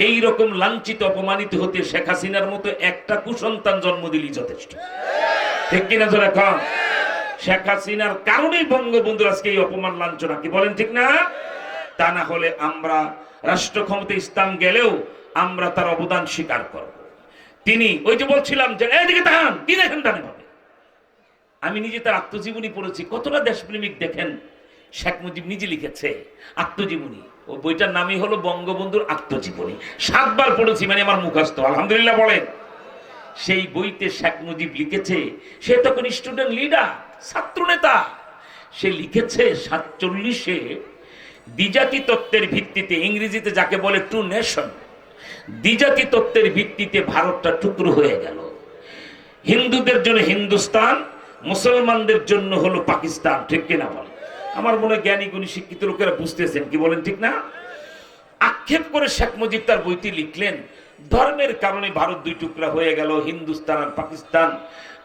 এই রকম লাঞ্ছিত অপমানিত হতে শেখ হাসিনার মতো একটা কুসন্তান জন্ম দিলি যথেষ্ট, ঠিক কিনা? জোরে কন। শেখ হাসিনার কারণেই বঙ্গবন্ধুর আজকে এই অপমান লাঞ্ছনা, কি বলেন, ঠিক না? তা না হলে আমরা রাষ্ট্র ক্ষমতা ইসলাম গেলেও আমরা তার অবদান স্বীকার করব। তিনি ওই যে বলছিলাম যে এদিকে তাকান, কি দেখেন তানে ভাবে, আমি নিজে তার আত্মজীবনী পড়েছি। কতটা দেশপ্রেমিক দেখেন। শেখ মুজিব নিজে লিখেছে আত্মজীবনী, ও বইটার নামই হলো বঙ্গবন্ধুর আত্মজীবনী। 7 বার পড়েছি, মানে আমার মুখস্থ, আলহামদুলিল্লাহ বলেন। সেই বইতে শেখ মুজিব লিখেছে, সে তখন স্টুডেন্ট লিডার, ছাত্র নেতা, সে লিখেছে 47-এ দ্বিজাতি তত্ত্বের ভিত্তিতে, ইংরেজিতে যাকে বলে টু নেশন, দ্বিজাতি তত্ত্বের ভিত্তিতে ভারতটা টুকরো হয়ে গেল। হিন্দুদের জন্য হিন্দুস্তান, মুসলমানদের জন্য হলো পাকিস্তান, ঠিক কিনা বলে? আমার মনে হয় জ্ঞানী গুণী শিক্ষিত লোকেরা বুঝতেছেন, কি বলেন, ঠিক না? আক্ষেপ করে শেখ মুজিব তার বইটি লিখলেন, ধর্মের কারণে ভারত 2 টুকরা হয়ে গেল, হিন্দুস্তান আর পাকিস্তান।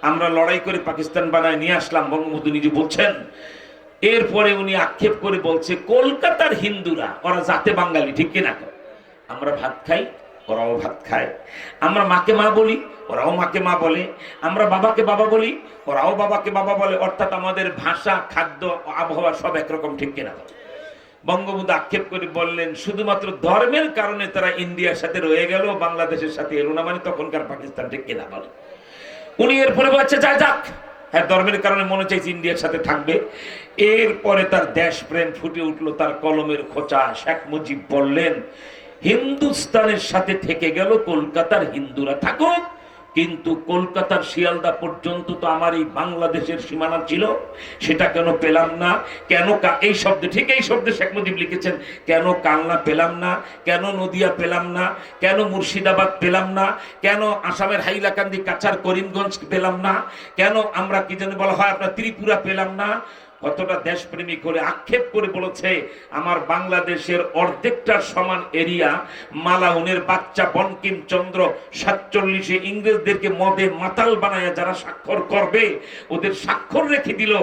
আমরা লড়াই করে পাকিস্তান বানায় নিয়ে আসলাম, বঙ্গবন্ধু নিজে বলছেন। এরপরে উনি আক্ষেপ করে বলছে, কলকাতার হিন্দুরা ওরা জাতে বাঙালি, ঠিক কিনা? আমরা ভাত খাই, ওরাও ভাত খায়। আমরা মাকে মা বলি, ওরাও মাকে মা বলে। আমরা বাবাকে বাবা বলি, ওরাও বাবাকে বাবা বলে। অর্থাৎ আমাদের ভাষা, খাদ্য, আবহাওয়া সব একরকম, ঠিক কিনা? বঙ্গবন্ধু আক্ষেপ করে বললেন, শুধুমাত্র ধর্মের কারণে তারা ইন্ডিয়ার সাথে রয়ে গেল, বাংলাদেশের সাথে এলো না, মানে তখনকার পাকিস্তান, ঠিক কিনা বলে? উনি এরপরে বলছে, যা যাক, হ্যাঁ ধর্মের কারণে মনে চাইছে ইন্ডিয়ার সাথে থাকবে। এরপরে তার দেশপ্রেম ফুটে উঠলো তার কলমের খোঁচা। শেখ মুজিব বললেন, হিন্দুস্তানের সাথে থেকে গেল, কলকাতার হিন্দুরা থাকুক, কিন্তু কলকাতার শিয়ালদা পর্যন্ত তো আমার এই বাংলাদেশের সীমানা ছিল, সেটা কেন পেলাম না? কেন এই শব্দে, ঠিক এই শব্দে শেখ মুজিব লিখেছেন, কেন কালনা পেলাম না, কেন নদিয়া পেলাম না, কেন মুর্শিদাবাদ পেলাম না, কেন আসামের হাইলাকান্দি, কাছাড়, করিমগঞ্জ পেলাম না, কেন আমরা কি যেন বলা হয় আপনার ত্রিপুরা পেলাম না? কতটা দেশপ্রেমিক করে আক্ষেপ করে বলেছে, আমার বাংলাদেশের অর্ধেকটার সমান এরিয়া মালাউনের বাচ্চা বঙ্কিমচন্দ্র 47-এ ইংরেজদেরকে মদে মাতাল বানায়া যারা স্বাক্ষর করবে, ওদের স্বাক্ষর রেখে দিল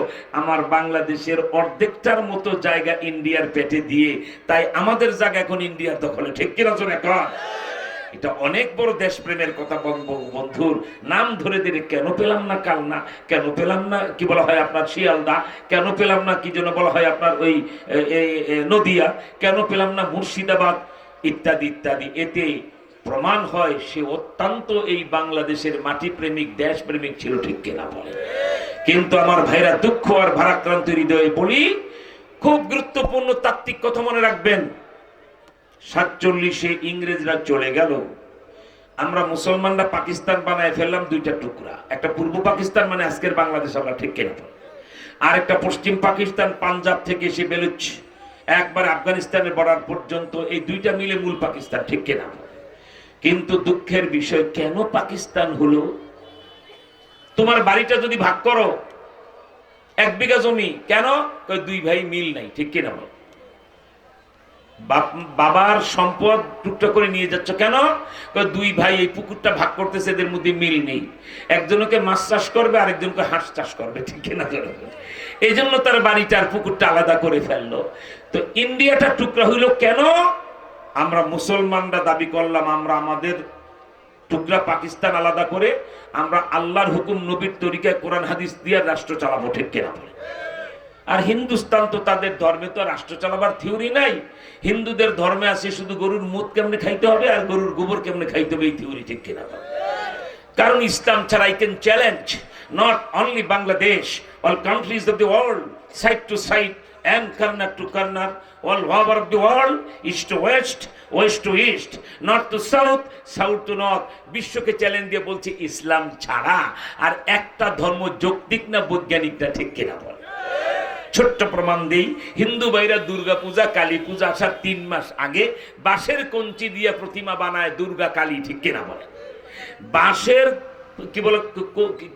আমার বাংলাদেশের অর্ধেকটার মতো জায়গা ইন্ডিয়ার পেটে দিয়ে। তাই আমাদের জায়গা এখন ইন্ডিয়ার দখলে, ঠিক কিনা? এখন এটা অনেক বড় দেশপ্রেমের কথা। বঙ্গবন্ধুর নাম ধরে দিলে কেন পেলাম না কালনা, কেন পেলাম না কি বলা হয় আপনার শিয়ালদা, কেন পেলাম না কি যেন বলা হয় আপনার ওই নদিয়া, কেন পেলাম না মুর্শিদাবাদ, ইত্যাদি ইত্যাদি। এতে প্রমাণ হয় সে অত্যন্ত এই বাংলাদেশের মাটি প্রেমিক, দেশ প্রেমিক ছিল, ঠিক কিনা বলে? কিন্তু আমার ভাইরা, দুঃখ আর ভারাক্রান্ত হৃদয়ে বলি, খুব গুরুত্বপূর্ণ তাত্ত্বিক কথা মনে রাখবেন। 47-এ ইংরেজরা চলে গেল, আমরা মুসলমানরা পাকিস্তান বানায় ফেললাম দুইটা টুকরা। একটা পূর্ব পাকিস্তান মানে আজকের বাংলাদেশ, আমরা ঠিক কেনা, আর একটা পশ্চিম পাকিস্তান, পাঞ্জাব থেকে এসে বেলুচ একবার আফগানিস্তানের বর্ডার পর্যন্ত, এই দুইটা মিলে মূল পাকিস্তান, ঠিক কেনা। কিন্তু দুঃখের বিষয়, কেন পাকিস্তান হলো? তোমার বাড়িটা যদি ভাগ করো 1 বিঘা জমি, কেন? দুই ভাই মিল নাই, ঠিক কিনা? বাবার সম্পদ টুকটা করে নিয়ে যাচ্ছ, কেন? দুই ভাই এই পুকুরটা ভাগ করতেছে, এদের মধ্যে মিল নেই। একজনকে মাছ চাষ করবে, আরেকজনকে হাঁস চাষ করবে, ঠিক কিনা? এই জন্য তার বাড়িটার পুকুরটা আলাদা করে ফেললো। তো ইন্ডিয়াটা টুকরা হইল কেন? আমরা মুসলমানরা দাবি করলাম আমরা আমাদের টুকরা পাকিস্তান আলাদা করে আমরা আল্লাহর হুকুম, নবীর তরিকায়, কোরআন হাদিস দিয়ে রাষ্ট্র চালাবো, ঠিক কিনা? আর হিন্দুস্তান তো তাদের ধর্মে তো রাষ্ট্র চালাবার থিওরি নাই। হিন্দুদের ধর্মে আছে শুধু গরুর মুত কেমনে খাইতে হবে আর গরুর গোবর কেমনে খাইতে হবে, এই থিওরি, ঠিক কিনা? কারণ ইসলাম ছাড়া I can challenge not only Bangladesh, all countries of the world, side to side and corner to corner, all over of the world, east to west, west to east, north to south, south to north, বিশ্বকে challenge দিয়ে বলছে ইসলাম ছাড়া আর একটা ধর্ম যৌক্তিক না বৈজ্ঞানিক না, ঠিক কিনা? বলে ছোট্ট প্রমাণ দিই। হিন্দু ভাইরা দুর্গা পূজা, কালী পূজা আসার 3 মাস আগে বাঁশের কঞ্চি দিয়ে প্রতিমা বানায় দুর্গা কালী, ঠিক কিনা? বলে বাঁশের কি বলে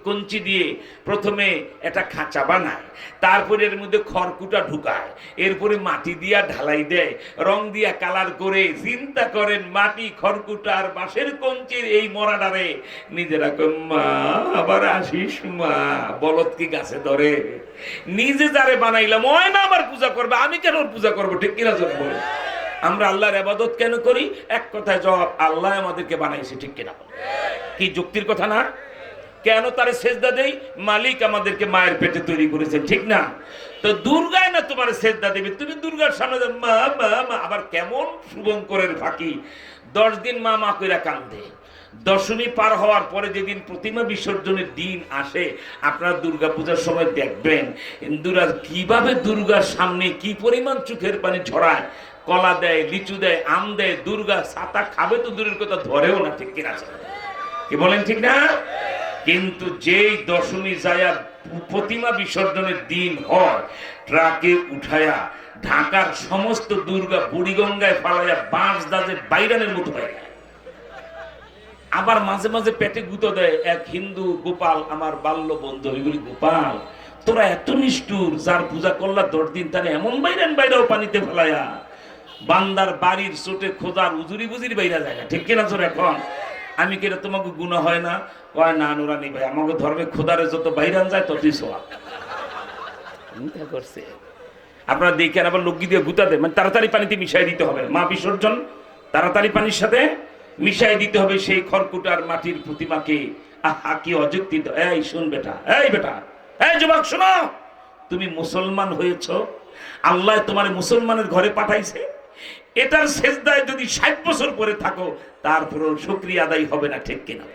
কঞ্চি দিয়ে প্রথমে একটা খাঁচা বানায়, তারপরে এর মধ্যে খড়কুটা ঢুকায়, এরপরে মাটি দিয়া ঢালাই দেয়, রং দিয়া কালার করে। চিন্তা করেন, মাটি, খড়কুটা আর বাঁশের কঞ্চির এই মরাডারে নিজেরা মা আবার আসিস মা, বলদ কি গাছে ধরে? নিজে যারে বানাইলাম ওই না আমার পূজা করবে, আমি কেন ওর পূজা করবো, ঠিক কিনা? বলে আমরা আল্লাহর ইবাদত কেন করি? এক কথায় জবাব, আল্লাহ আমাদেরকে বানাইছে, ঠিক কিনা? কি যুক্তির কথা না? কেন তারে সেজদা দেই? মালিক আমাদেরকে মায়ের পেটে তৈরি করেছেন, ঠিক না? তো দুর্গায় না তোমার সেজদা দেবে, তুমি দুর্গার সামনে মা মা মা, আবার কেমন শুভঙ্করের ফাঁকি। 10 দিন মা মা কইরা কান্দে। দশমী পার হওয়ার পরে যেদিন প্রতিমা বিসর্জনের দিন আসে, আপনারা দুর্গা পূজার সময় দেখবেন হিন্দুরা কিভাবে দুর্গার সামনে কি পরিমাণ চোখের পানি ছড়ায়। কলা দেয়, লিচু দেয়, আম দেয়। দুর্গা ছাতা খাবে তো দূরের কথা, ধরেও না, ঠিক কিনা? কি বলেন, ঠিক না? কিন্তু যেই দশমী যায় প্রতিমা বিসর্জনের দিন হয়, ট্রাকে উঠায়া ঢাকার সমস্ত দুর্গা বুড়িগঙ্গায় ফালাইয়া বাঁশ দাজে বাইরানের মতো হয়ে যায়। আবার মাঝে মাঝে পেটে গুঁতো দেয় এক হিন্দু গোপাল, আমার বাল্য বন্ধু। এগুলি গোপাল, তোরা এত নিষ্ঠুর, যার পূজা করলা 10 দিন তারা এমন বাইরান বাইরাও পানিতে ফেলাইয়া বান্দার বাড়ির চোটে খোঁজার উজুরি বুজুরি বাইরা যায় না, ঠিক কিনা? তোর এখন আমি কেন তোমাকে গুণা হয় না? কয় না নুরানি ভাই, আমাকে ধর্মে খোদারে যত বাইরান যায় ততই সোয়া করছে। আপনারা দেখেন আবার লোক দিয়ে গুতা দেয়, মানে তাড়াতাড়ি পানিতে মিশাই দিতে হবে। মা বিসর্জন তাড়াতাড়ি পানির সাথে মিশাই দিতে হবে সেই খড়কুটার মাটির প্রতিমাকে। আহা কি অযুক্তি! এই শুন বেটা, এই বেটা, এই যুবক শোনো, তুমি মুসলমান হয়েছ, আল্লাহ তোমার মুসলমানের ঘরে পাঠাইছে। এটার সেজদায় যদি 60 বছর পরে থাকো, তারপরও শুকরিয়া আদায় হবে না, ঠিক কিনা?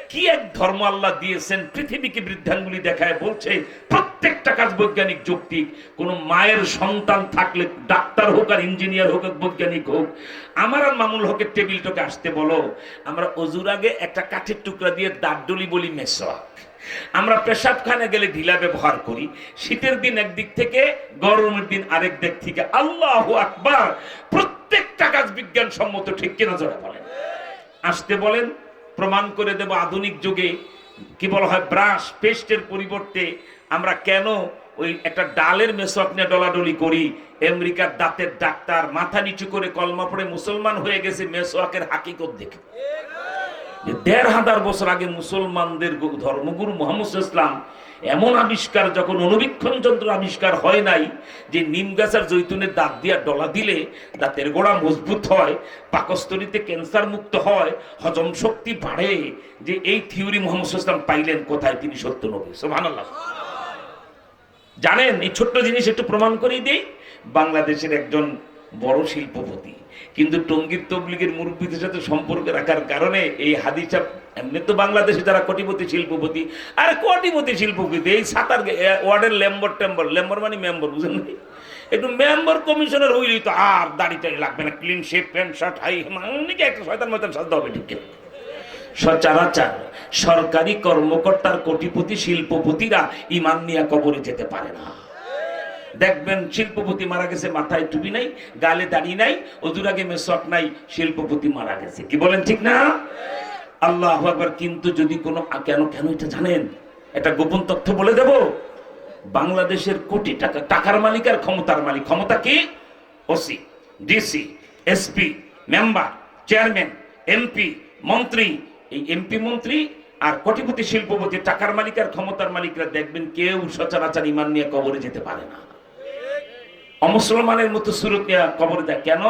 কি এক ধর্ম আল্লাহ দিয়েছেন, পৃথিবীকে বৃদ্ধাঙ্গুলি দেখায় বলছে প্রত্যেকটা কাজ বৈজ্ঞানিক যৌক্তিক। কোন মায়ের সন্তান থাকলে, ডাক্তার হোক আর ইঞ্জিনিয়ার হোক, বৈজ্ঞানিক হোক, আমার আর মামুল হকের টেবিলটাকে আসতে বলো, আমরা অজুর আগে একটা কাঠের টুকরা দিয়ে দাঁত ডলি বলি মেসওয়াক। আমরা পেশাবখানে গেলে ঢিলা ব্যবহার করি। শীতের দিন একদিক থেকে, গরমের দিন আরেক দিক থেকে। আল্লাহু আকবার! প্রত্যেকটা কাজ বিজ্ঞান সম্মত, ঠিক কিনা? যারা বলেন আসতে বলেন, প্রমাণ করে দেব। আধুনিক যুগে কি বলা হয়, ব্রাশ পেস্টের পরিবর্তে আমরা কেন ওই একটা ডালের মেসওয়াক নিয়ে ডলাডলি করি? আমেরিকার দাঁতের ডাক্তার মাথা নিচু করে কলমা পড়ে মুসলমান হয়ে গেছে মেসওয়াকের হাকিকত দেখে। 1500 বছর আগে মুসলমানদের ধর্মগুরু মুহাম্মদ ইসলাম এমন আবিষ্কার, যখন অনুবীক্ষণ যন্ত্র আবিষ্কার হয় নাই, যে নিম গাছের জৈতুনের দাঁত দিয়া ডলা দিলে দাঁতের গোড়া মজবুত হয়, পাকস্থলীতে ক্যান্সার মুক্ত হয়, হজম শক্তি বাড়ে, যে এই থিওরি মুহাম্মদ ইসলাম পাইলেন কোথায়? তিনি সত্য নবী। সুবহানাল্লাহ। জানেন, এই ছোট্ট জিনিস একটু প্রমাণ করে দিই। বাংলাদেশের একজন বড় শিল্পপতি, কিন্তু টঙ্গীর তবলিগের মুরব্বীদের সাথে সম্পর্ক রাখার কারণে এই হাদিসা এমনি তো বাংলাদেশে যারা কোটিপতি শিল্পপতি, আর কোটিপতি শিল্পপতি এই সাতার ওয়ার্ডের লেম্বর মানে মেম্বার, বুঝেন না, একটু মেম্বার কমিশনার হইলেই তো আর দাড়িটা লাগবে না, ক্লিন শেপ, প্যান্ট শার্ট, হাই অনেকে একটা শয়তান ময়তান সাজতে হবে, ঠিক আছে? সচরাচর সরকারি কর্মকর্তার কোটিপতি শিল্পপতিরা ইমান নিয়ে কবরে যেতে পারে না। দেখবেন শিল্পপতি মারা গেছে, মাথায় টুপি নাই, গালে দাড়ি নাই, ওজুর আগে মেসওয়াক নাই, শিল্পপতি মারা গেছে। কি বলেন, ঠিক না? আল্লাহু আকবার। কিন্তু যদি কোনো কেন এটা জানেন, এটা গোপন তথ্য বলে দেব, বাংলাদেশের কোটি টাকা টাকার মালিক আর ক্ষমতার মালিক। ক্ষমতা কি? OC, DC, SP, member, chairman, MP, মন্ত্রী। এই এমপি, মন্ত্রী আর কোটিপতি শিল্পপতি টাকার মালিক আর ক্ষমতার মালিকরা দেখবেন কেউ সচরাচর ইমান নিয়ে কবরে যেতে পারে না। অমুসলমানের মতো সুরত নিয়ে কবরে যায় কেন?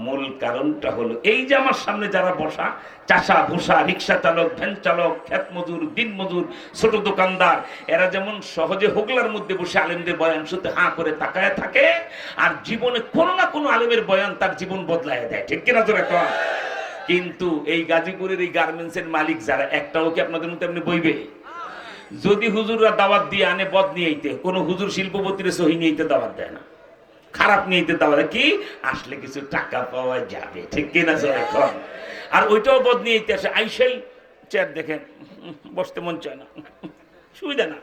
মূল কারণটা হলো এই যে আমার সামনে যারা বসা, চাষা ভুষা, রিক্সা চালক, ভ্যান চালক, ক্ষেত মজুর, দিন মজুর, ছোট দোকানদার, এরা যেমন সহজে হোগলার মধ্যে বসে আলেমদের বয়ান শুনতে হাঁ করে তাকায় থাকে, আর জীবনে কোনো না কোনো আলেমের বয়ান তার জীবন বদলায় দেয়, ঠিক কিনা জোরে কন? কিন্তু এই গাজীপুরের এই গার্মেন্টসের মালিক যারা, একটাও কি আপনাদের মতো এমনি বইবে? যদি হুজুররা দাওয়াত দিয়ে আনে বদ নিয়ে আইতে, কোনো হুজুর শিল্পপতির সহি নিয়ে দাওয়াত দেয় না, খারাপ নিয়ে দাওয়াত কি আসলে কিছু টাকা পাওয়া যাবে, ঠিক কিনা জোরে কন? আর ওইটাও বদ নিয়ে আসে, আইসাই চেয়ার দেখেন বসতে মন চায় না, সুবিধা না,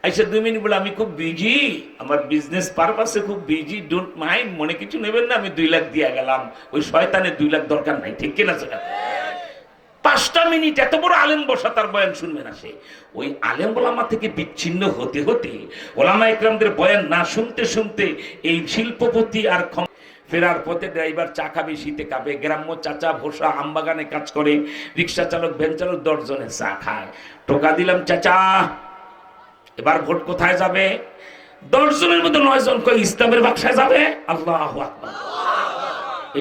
আইসা 2 মিনিট বলে আমি খুব বিজি, আমার বিজনেস পারপাসে খুব বিজি, ডোন্ট মাইন্ড, মনে কিছু নেবেন না, আমি 2 লাখ দিয়ে গেলাম। ওই শয়তানের 2 লাখ দরকার নাই, ঠিক কিনা? 5টা মিনিট এত বড় আলেম বসা, তার বয়ান শুনবে না সে। ওই আলেম ওলামা থেকে বিচ্ছিন্ন হতে হতে, ওলামা ইকরামদের বয়ান না শুনতে শুনতে এই শিল্পপতি আর ফেরার পথে ড্রাইভার চা খাবে, শীতে খাবে, গ্রাম্য চাচা ভোসা আমবাগানে কাজ করে, রিক্সা চালক, ভ্যান চালক 10 জনের চা খায়। টোকা দিলাম, চাচা এবার ভোট কোথায় যাবে? 10 জনের মধ্যে 9 জন কয় ইসলামের বাক্সায় যাবে। আল্লাহু আকবার।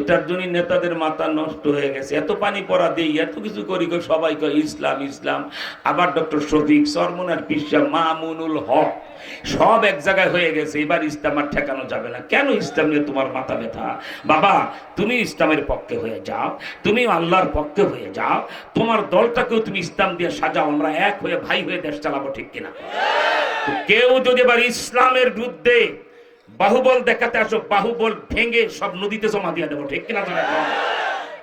এটার জন্য নেতাদের মাথা নষ্ট হয়ে গেছে, এত পানি পড়া দেই, এত কিছু করি, সবাই কয় ইসলাম ইসলাম। আবার ডক্টর শফিক, সরমনার পিসা, মামুনুল হক সব এক জায়গায় হয়ে গেছে, এবার ইসলাম আর ঠেকানো যাবে না। কেন ইসলাম নিয়ে তোমার মাথা ব্যথা? বাবা তুমি ইসলামের পক্ষে হয়ে যাও, তুমি আল্লাহর পক্ষে হয়ে যাও, তোমার দলটাকেও তুমি ইসলাম দিয়ে সাজাও, আমরা এক হয়ে ভাই হয়ে দেশ চালাবো, ঠিক কিনা? কেউ যদি এবার ইসলামের বিরুদ্ধে বাহুবল দেখাতে আসো, বাহুবল ভেঙে সব নদীতে জমা দিয়ে দেবো, ঠিক কিনা?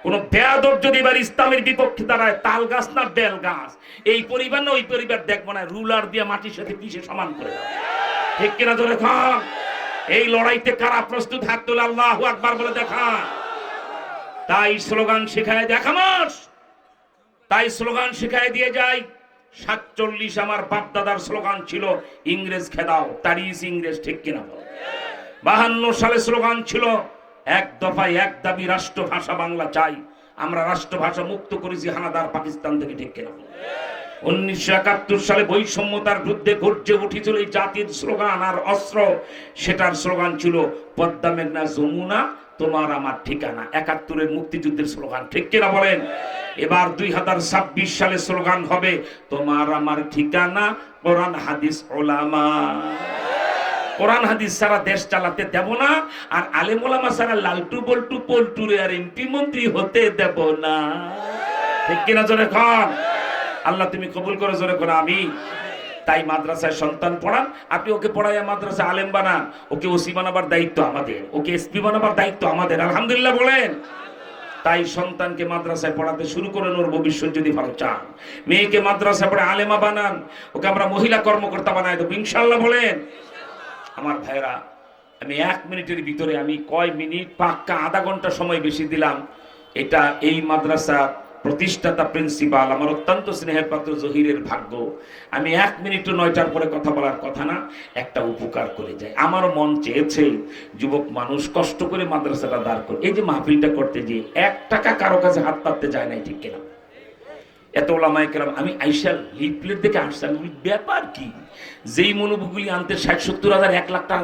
কোন বেয়াদব যদি এবার ইসলামের বিপক্ষে দাঁড়ায়, তাল গাছ না বেল গাছ, এই পরিবার না ওই পরিবার দেখবো না, রুলার দিয়ে মাটির সাথে পিষে সমান করে দাও, ঠিক কিনা জোরে খান? এই লড়াইতে কারা প্রস্তুত? হাত তোলে, আল্লাহু আকবার বলে দেখা। তাই স্লোগান শেখায় দেখা মাস, তাই স্লোগান শেখায় দিয়ে যাই। 47 আমার বাপ দাদার স্লোগান ছিল ইংরেজ খেদাও, তারিস ইংরেজ, ঠিক কিনা? 52 সালে স্লোগান ছিল এক দফায় এক দাবি, রাষ্ট্রভাষা বাংলা চাই। আমরা রাষ্ট্রভাষা মুক্ত করেছি হানাদার পাকিস্তান থেকে, ঠিক কিনা? 1971 সালে বৈষম্যতার বিরুদ্ধে গর্জে উঠেছিল এই জাতির স্লোগান আর অস্ত্র, সেটার স্লোগান ছিল পদ্মা মেঘনা যমুনা তোমার আমার ঠিকানা। 71-এর মুক্তিযুদ্ধের স্লোগান, ঠিক কিনা বলেন? এবার 2026 সালে স্লোগান হবে তোমার আমার ঠিকানা কোরআন হাদিস ওলামা। কোরআন হাদিস ছাড়া দেশ চালাতে দেব না, আর আলেম ওলামা ছাড়া লালটু বল্টু পল্টুরে আর এমপি মন্ত্রী হতে দেব না, ঠিক কিনা জোরে কন? আল্লাহ তুমি কবুল করে, জোরে করে আমি। তাই মাদ্রাসায় সন্তান পড়ান, আপনি ওকে পড়াইয়া মাদ্রাসা আলেম বানান, ওকে ওসি বানাবার দায়িত্ব আমাদের, ওকে এসপি বানাবার দায়িত্ব আমাদের, আলহামদুলিল্লাহ বলেন। তাই সন্তানকে মাদ্রাসায় পড়াতে শুরু করেন, ওর ভবিষ্যৎ যদি ভালো চান। মেয়েকে মাদ্রাসায় পড়ে আলেমা বানান, ওকে আমরা মহিলা কর্মকর্তা বানাই দেবো, ইনশাল্লাহ বলেন। আমার ভাইরা, আমি 1 মিনিটের ভিতরে, আমি কয় মিনিট, পাক্কা আধা ঘন্টা সময় বেশি দিলাম। এটা এই মাদ্রাসা প্রতিষ্ঠাতা প্রিন্সিপাল আমার অত্যন্ত স্নেহের পাত্র জহিরের ভাগ্য। আমি 1 মিনিট 9টার পরে কথা বলার কথা না, একটা উপকার করে যায়। আমারও মন চেয়েছে যুবক মানুষ কষ্ট করে মাদ্রাসাটা দাঁড় করে, এই যে মাহফিলটা করতে যে 1 টাকা কারো কাছে হাত পাততে যায় নাই, ঠিক কিনা? এত ওলামায়ে কেরাম, আমি আইসাল লিফলেট দেখে আসলাম, ব্যাপার কি? যেই মনোভূগুলি আনতে 60-70 হাজার 1 লাখ টাকা